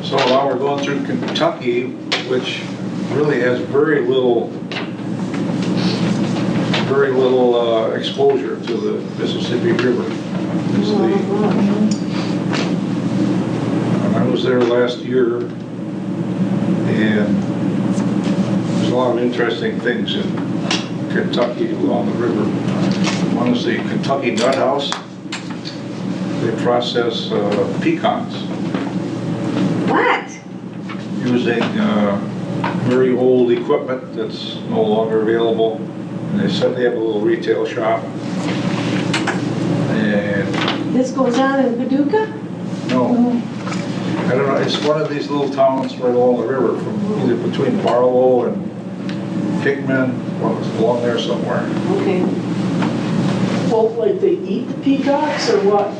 So while we're going through Kentucky, which really has very little exposure to the Mississippi River. I was there last year, and there's a lot of interesting things in Kentucky along the river. One is the Kentucky Nut House. They process pecans What? using very old equipment that's no longer available. And they said they have a little retail shop. And This goes on in Paducah? no, I don't know, it's one of these little towns right along the river, from either between Barlow and Hickman, well, it's along there somewhere. Okay. Well, like they eat the peacocks or what?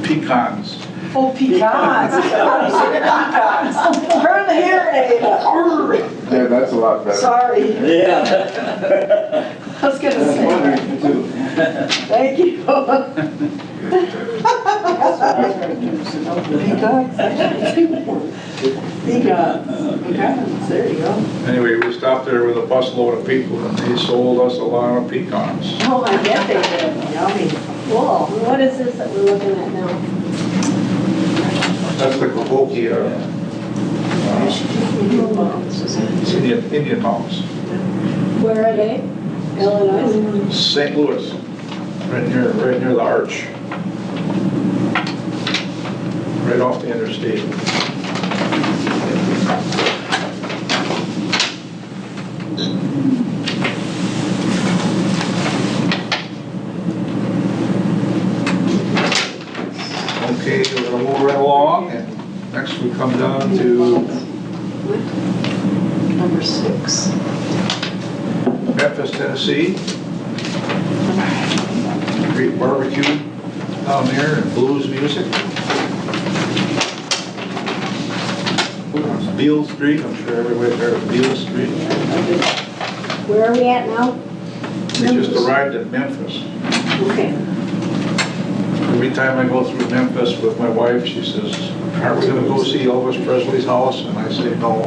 Pecans. Oh, pecans. Pecans. Turn the hearing aid up. Yeah, that's a lot better. Sorry, Yeah. I was gonna That's say. wonderful too. Thank you. Peacocks. Pecans, there you go. Anyway, we stopped there with a busload of people, and they sold us a lot of pecans. Oh, I bet they did. Yummy. Whoa, what is this that we're looking at now? That's the Cahokia It's Indian Mountains. Where are they? Illinois? St. Louis, right near the arch. Right off the interstate. Okay, we're gonna move right along, and next we come down to Number 6. Memphis, Tennessee. Great barbecue down there and blues music. Beale Street, I'm sure everybody heard of Beale Street. Where are we at now? We just arrived at Memphis. Okay. Every time I go through Memphis with my wife, she says, "Are we gonna go see Elvis Presley's house?" And I say, no. I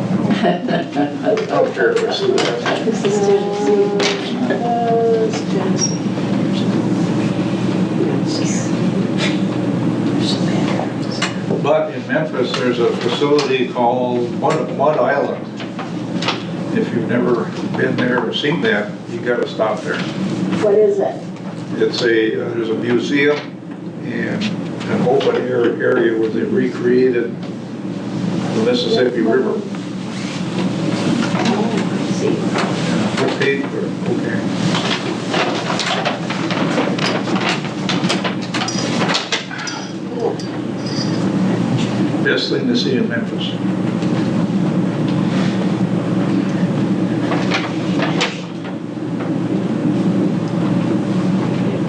don't care if I see that. This is Tennessee. It's Tennessee. But in Memphis, there's a facility called Mud Island. If you've never been there or seen that, you gotta stop there. What is it? It's there's a museum and an open air area where they recreated the Mississippi River. Oh, I see. What page? Okay. Best thing to see in Memphis.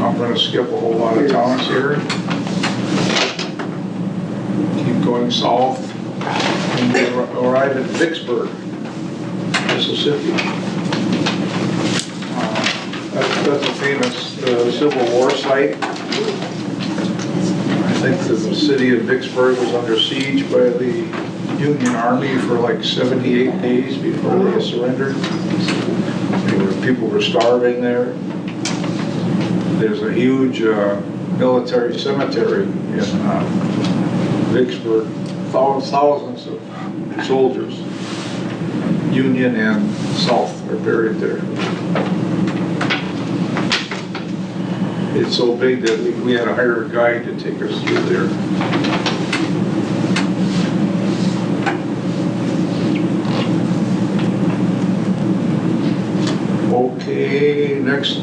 I'm going to skip a whole lot of towns here. Keep going south and we arrive at Vicksburg, Mississippi. That's a famous Civil War site. I think the city of Vicksburg was under siege by the Union Army for like 78 days before they surrendered. People were starving there. There's a huge military cemetery in Vicksburg. Thousands of soldiers, Union and South, are buried there. It's so big that we had to hire a guide to take us through there. Okay, next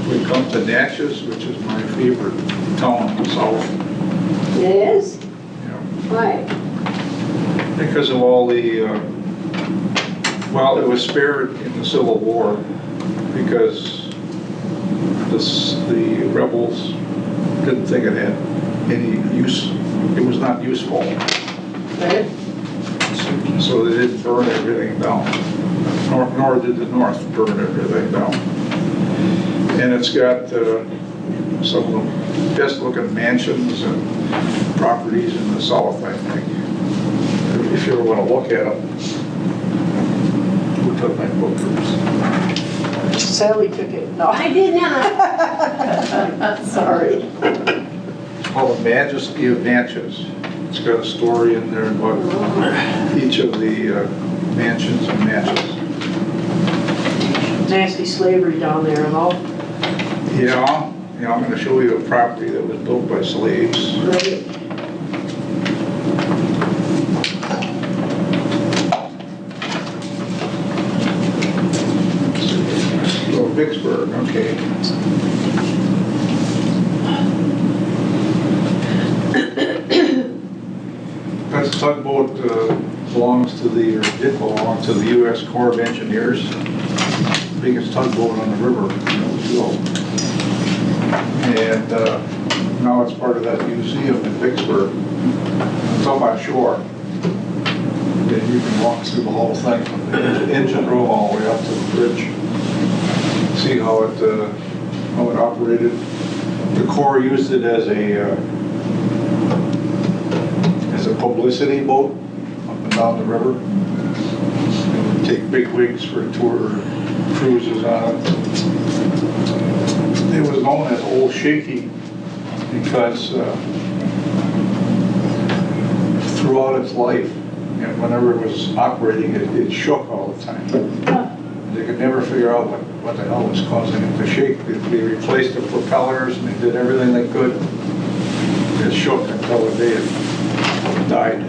we come to Natchez, which is my favorite town in the south. It is? Yeah. Why? Because of all the, well, it was spared in the Civil War because the rebels didn't think it had any use. It was not useful. Right. So they didn't burn everything down. Nor did the North burn everything down. And it's got some of the best looking mansions and properties in the South, I think. If you ever want to look at them, look up my book first. Sally took it. No. I did not. Sorry. It's called The Majesty of Natchez. It's got a story in there about each of the mansions and Natchez. Nasty slavery down there and all. Yeah, I'm going to show you a property that was built by slaves. Right. So Vicksburg, okay. That tugboat belongs to the, or did belong to the U.S. Corps of Engineers. Biggest tugboat on the river that was built. And now it's part of that museum in Vicksburg. It's up on shore. And you can walk through the whole thing from the engine room all the way up to the bridge. See how it operated. The Corps used it as a publicity boat up and down the river. And take big wigs for tour cruises on it. It was known as Old Shaky because throughout its life, and whenever it was operating, it shook all the time. They could never figure out what the hell was causing it to shake. They replaced the propellers and they did everything they could. It shook until the day it died.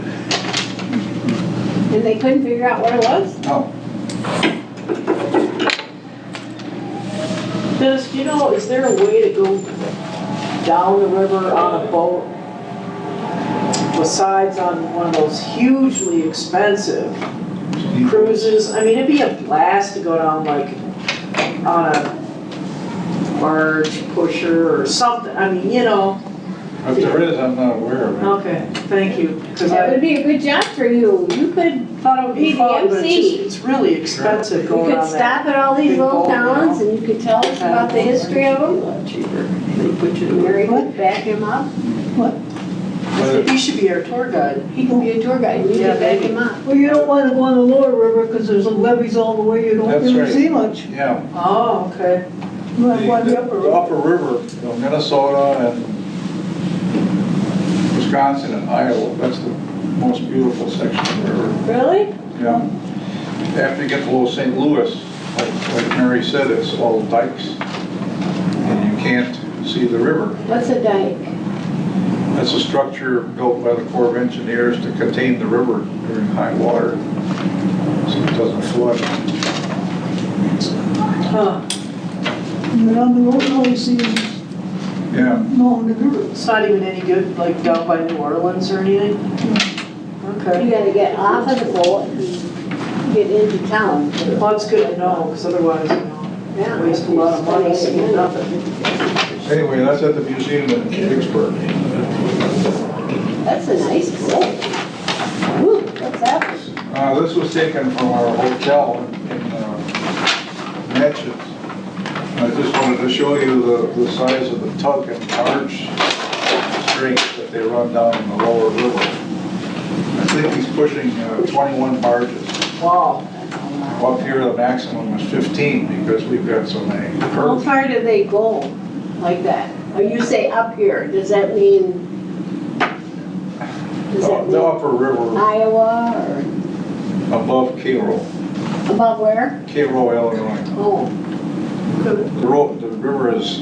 And they couldn't figure out what it was? No. Dennis, you know, is there a way to go down the river on a boat besides on one of those hugely expensive cruises? I mean, it'd be a blast to go down like on a barge pusher or something. I mean, you know. If there is, I'm not aware of it. Okay, thank you. Because That would I be a good job for you. You could thought it would be be the fun, but MC. it's really expensive You going could on that. stop at all these big little boat, you know? towns and you could tell us about the history of them. Cheaper. They put you to Mary would back him up. He should be our tour guide. He can be a tour guide. You Yeah, can back maybe. him up. Well, you don't want to go on the lower river because there's levees all the way, you don't That's really right. see much. Yeah. Oh, okay. You want to go on the upper The river. upper river, you know, Minnesota and Wisconsin and Iowa, that's the most beautiful section of the river. Really? Yeah. After you get below St. Louis, like Mary said, it's all dikes. And you can't see the river. What's a dike? That's a structure built by the Corps of Engineers to contain the river during high water, so it doesn't flood. Huh. And on the road, all you see is Yeah. along the river. It's not even any good, like down by New Orleans or anything? You Okay. gotta get off of the boat and get into town. Well, it's good to know, because otherwise, Yeah. waste a lot of money seeing nothing. Anyway, that's at the museum in Vicksburg. That's a nice boat. Ooh, what's that? This was taken from our hotel in Manchas. I just wanted to show you the size of the tug and barge strings that they run down in the lower river. I think he's pushing 21 barges. Wow. Up here, the maximum is 15 because we've got so many How curves. far do they go like that? Or you say up here, does that mean? Does that The mean upper river Iowa above Cairo, or above where? Cairo, Illinois. Oh, The river is,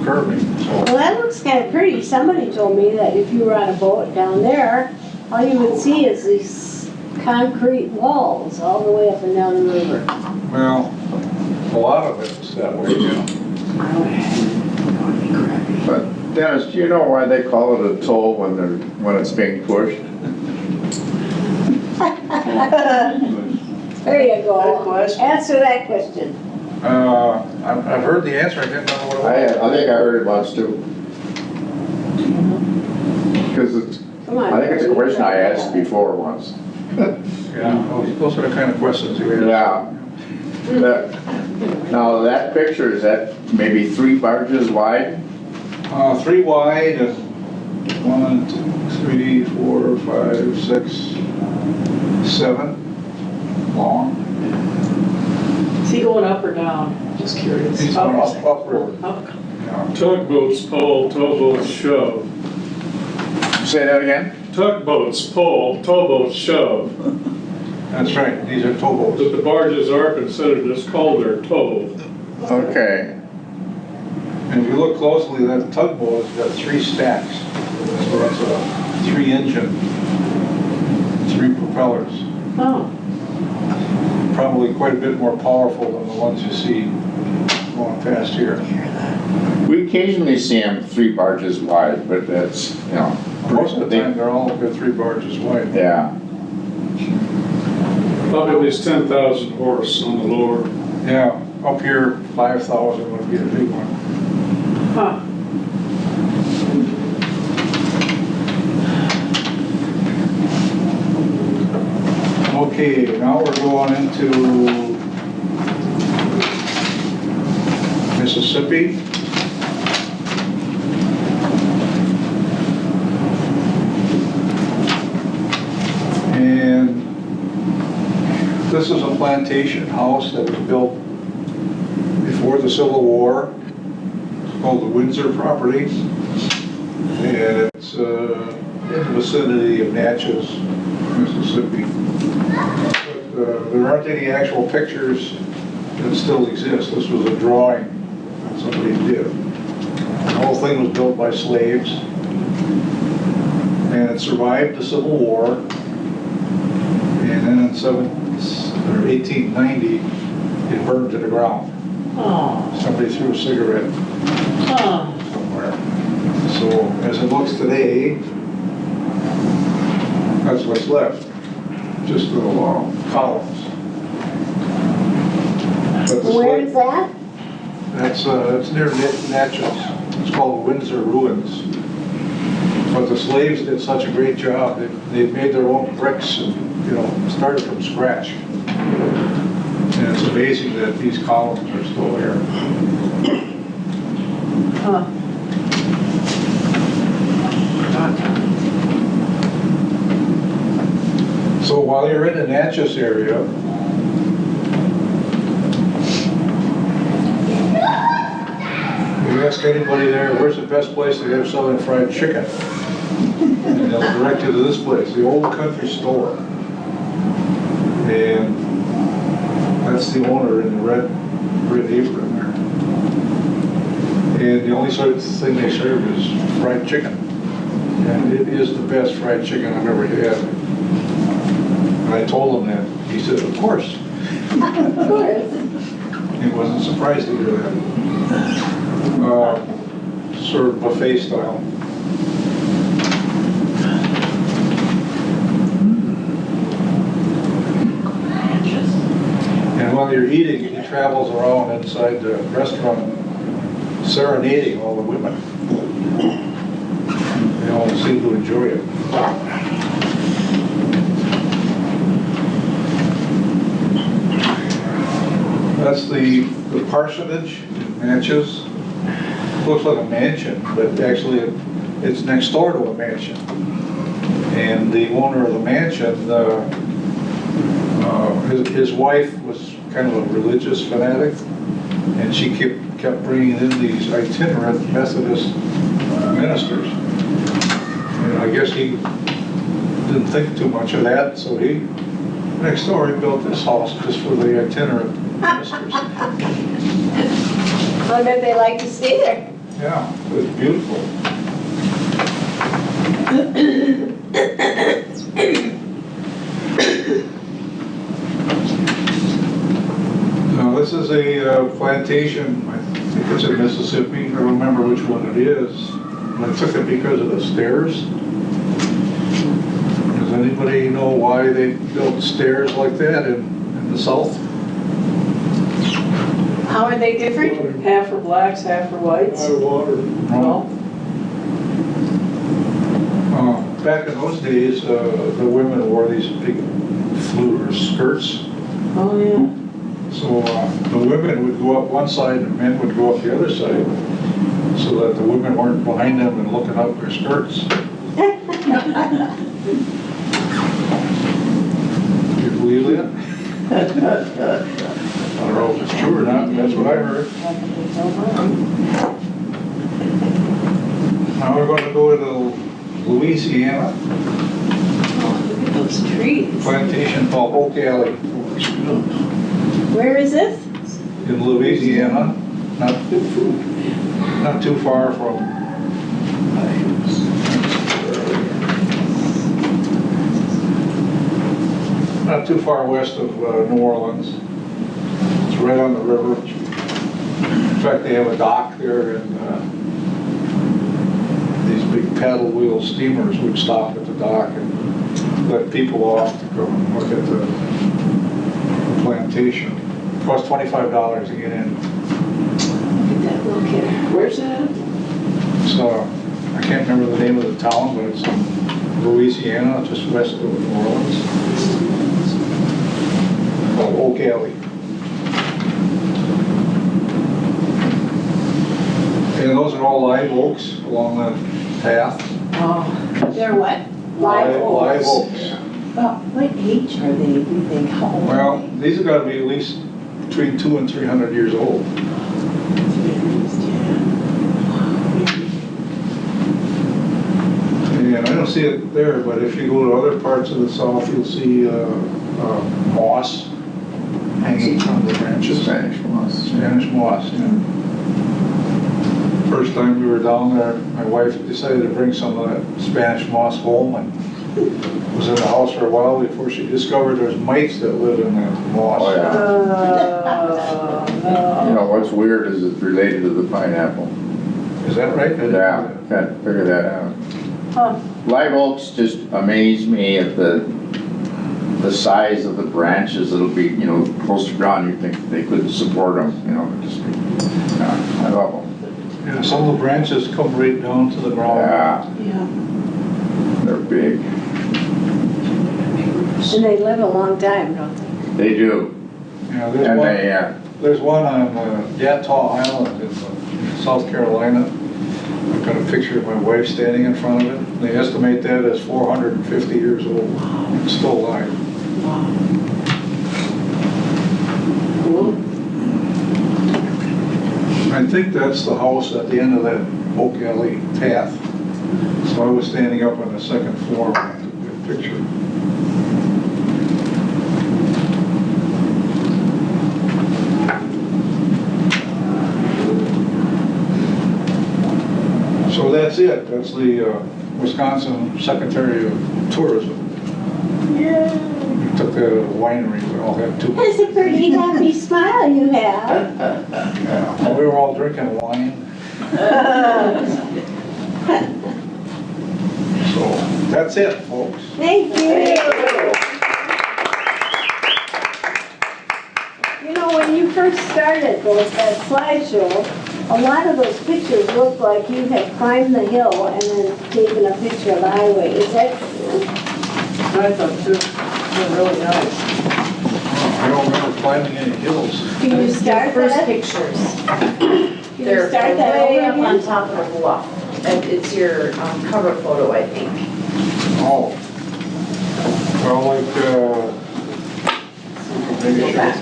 curving, so. well, that looks kind of pretty. Somebody told me that if you were on a boat down there, all you would see is these concrete walls all the way up and down the river. Well, a lot of it's that way, But Dennis, do you know why they call it a toll when it's being pushed? There you Good go. question. Answer that question. I've heard the answer, I didn't know what it was. I think I heard it once too. Because Come on. I think it's a question I asked before once. Yeah, those are the kind of questions you ask. Yeah. Now that picture, is that maybe 3 barges wide? 3 wide and 1, 2, 3, 4, 5, 6, 7 long. Is he going up or down? Just curious. He's going up river. Up. Yeah. Tugboats pull, towboats shove. Say that again? Tugboats pull, towboats shove. That's right, these are towboats. But the barges are considered as called their tow. Okay. And if you look closely, that tugboat has got 3 stacks. So it's a 3 engine, 3 propellers. Oh. Probably quite a bit more powerful than the ones you see going past here. We occasionally see them 3 barges wide, but that's, Most of the time, they're all good 3 barges wide. yeah. Probably at least 10,000 horse on the lower. Yeah, up here, 5,000 would be the big one. Huh. Okay, now we're going into Mississippi. And this is a plantation house that was built before the Civil War. It's called the Windsor property. And it's in the vicinity of Natchez, Mississippi. But there aren't any actual pictures that still exist. This was a drawing that somebody did. The whole thing was built by slaves. And it survived the Civil War. And then in 1890, it burned to the ground. Oh, Somebody threw a cigarette oh. somewhere. So as it looks today, that's what's left. Just little columns. But the Where is that? It's near Natchez. It's called Windsor Ruins. But the slaves did such a great job. They made their own bricks and, started from scratch. And it's amazing that these columns are still there. Huh. So while you're in the Natchez area, you ask anybody there, where's the best place to have Southern fried chicken? And they'll direct you to this place, the Old Country Store. And that's the owner in the red apron there. And the only sort of thing they serve is fried chicken. And it is the best fried chicken I've ever had. And I told him that. He said, of course. Of course. He wasn't surprised to hear that. Sort of buffet style. And while you're eating, he travels around inside the restaurant serenading all the women. They all seem to enjoy it. That's the Parsonage Manchas. Looks like a mansion, but actually it's next door to a mansion. And the owner of the mansion, his wife was kind of a religious fanatic, and she kept bringing in these itinerant Methodist ministers. And I guess he didn't think too much of that, so next door he built this house just for the itinerant ministers. I bet they like to stay there. Yeah, it's beautiful. Now this is a plantation, I think it's in Mississippi, I don't remember which one it is, but I took it because of the stairs. Does anybody know why they built stairs like that in the South? How are they different? Half for blacks, half for whites. Out of water. No? Back in those days, the women wore these big fleur skirts. Oh, yeah. So the women would go up one side and the men would go up the other side, so that the women weren't behind them and looking up their skirts. You believe that? I don't know if it's true or not, but that's what I heard. Now we're going to go to Louisiana. Oh, look at those trees. Plantation called Oak Alley. Where is this? In Louisiana, not too far from not too far west of New Orleans. It's right on the river. In fact, they have a dock there, and these big paddle wheel steamers would stop at the dock and let people off to go and look at the plantation. It costs $25 to get in. Look at that little kid. Where's that? So I can't remember the name of the town, but it's in Louisiana, just west of New Orleans. Called Oak Alley. And those are all live oaks along the path. Oh, They're what? Live oaks. About what age are they, do you think? How old Well, are they? these have got to be at least between 200 and 300 years old. don't see it there, but if you go to other parts of the south, you'll see moss hanging from the branches. Spanish moss. Spanish moss, yeah. First time we were down there, my wife decided to bring some of that Spanish moss home and was in the house for a while before she discovered there's mites that live in that moss. Oh, yeah. You know, what's weird is it's related to the pineapple. Is that right? Yeah, can't figure that out. Huh. Live oaks just amaze me at the size of the branches. It'll be, you know, close to ground, you think they couldn't support them, you know, just, yeah, I love them. Yeah, some of the branches come right down to the ground. Yeah, they're big. And they live a long time, don't they? They do. Yeah, And there's one on Yataw Island in South Carolina. I've got a picture of my wife standing in front of it. They estimate that as 450 years old. It's still alive. Cool. I think that's the house at the end of that Oak Alley path. So I was standing up on the second floor when I took that picture. So that's it. That's the Wisconsin Secretary of Tourism. Yeah. We took the winery. We all had two. That's a pretty happy smile you have. Yeah, we were all drinking wine. So that's it, folks. Thank you. You know, when you first started that slideshow, a lot of those pictures looked like you had climbed the hill and then taken a picture of the highway. Is that true? I thought too, they're really nice. I don't remember climbing any hills. Can you start First that? pictures. Can you They're start that way over up on again? top of the bluff. And it's your cover photo, I think. Oh. Well, like, maybe Go back.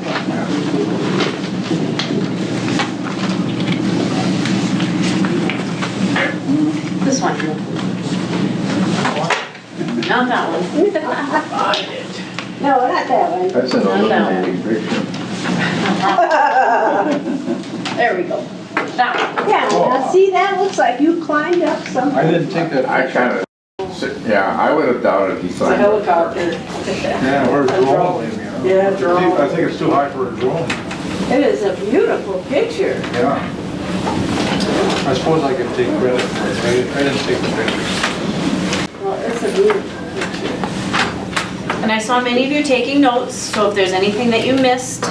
This one. Not that one. No, not that one. That's an Not that one. illuminating picture. There we go. That one. Yeah, now see, that looks like you climbed up something. I didn't take that. I kind of, yeah, I would have doubted he It's a signed it. helicopter. Yeah, where's the drone maybe, huh? Yeah, drone. I think it's too high for a drone. It is a beautiful picture. Yeah. I suppose I could take credit for it. I didn't take the picture. Well, it's a beautiful picture. And I saw many of you taking notes, so if there's anything that you missed,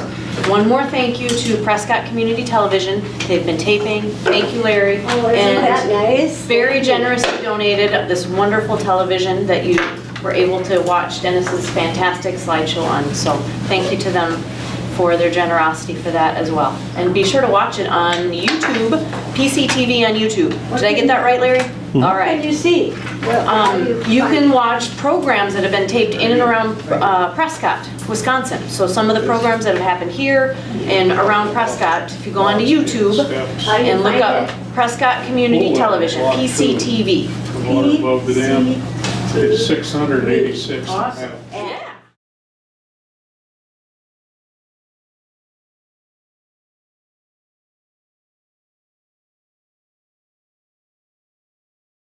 one more thank you to Prescott Community Television. They've been taping. Thank you, Larry. Oh, isn't that nice? Very generously donated this wonderful television that you were able to watch Dennis's fantastic slideshow on. So thank you to them for their generosity for that as well. And be sure to watch it on YouTube, PCTV on YouTube. Did I get that right, Larry? All What right. can you see? You can watch programs that have been taped in and around Prescott, Wisconsin. So some of the programs that have happened here and around Prescott, if you go onto YouTube and look up Prescott Community Television, PCTV. The water above the dam, it's 686 and a half.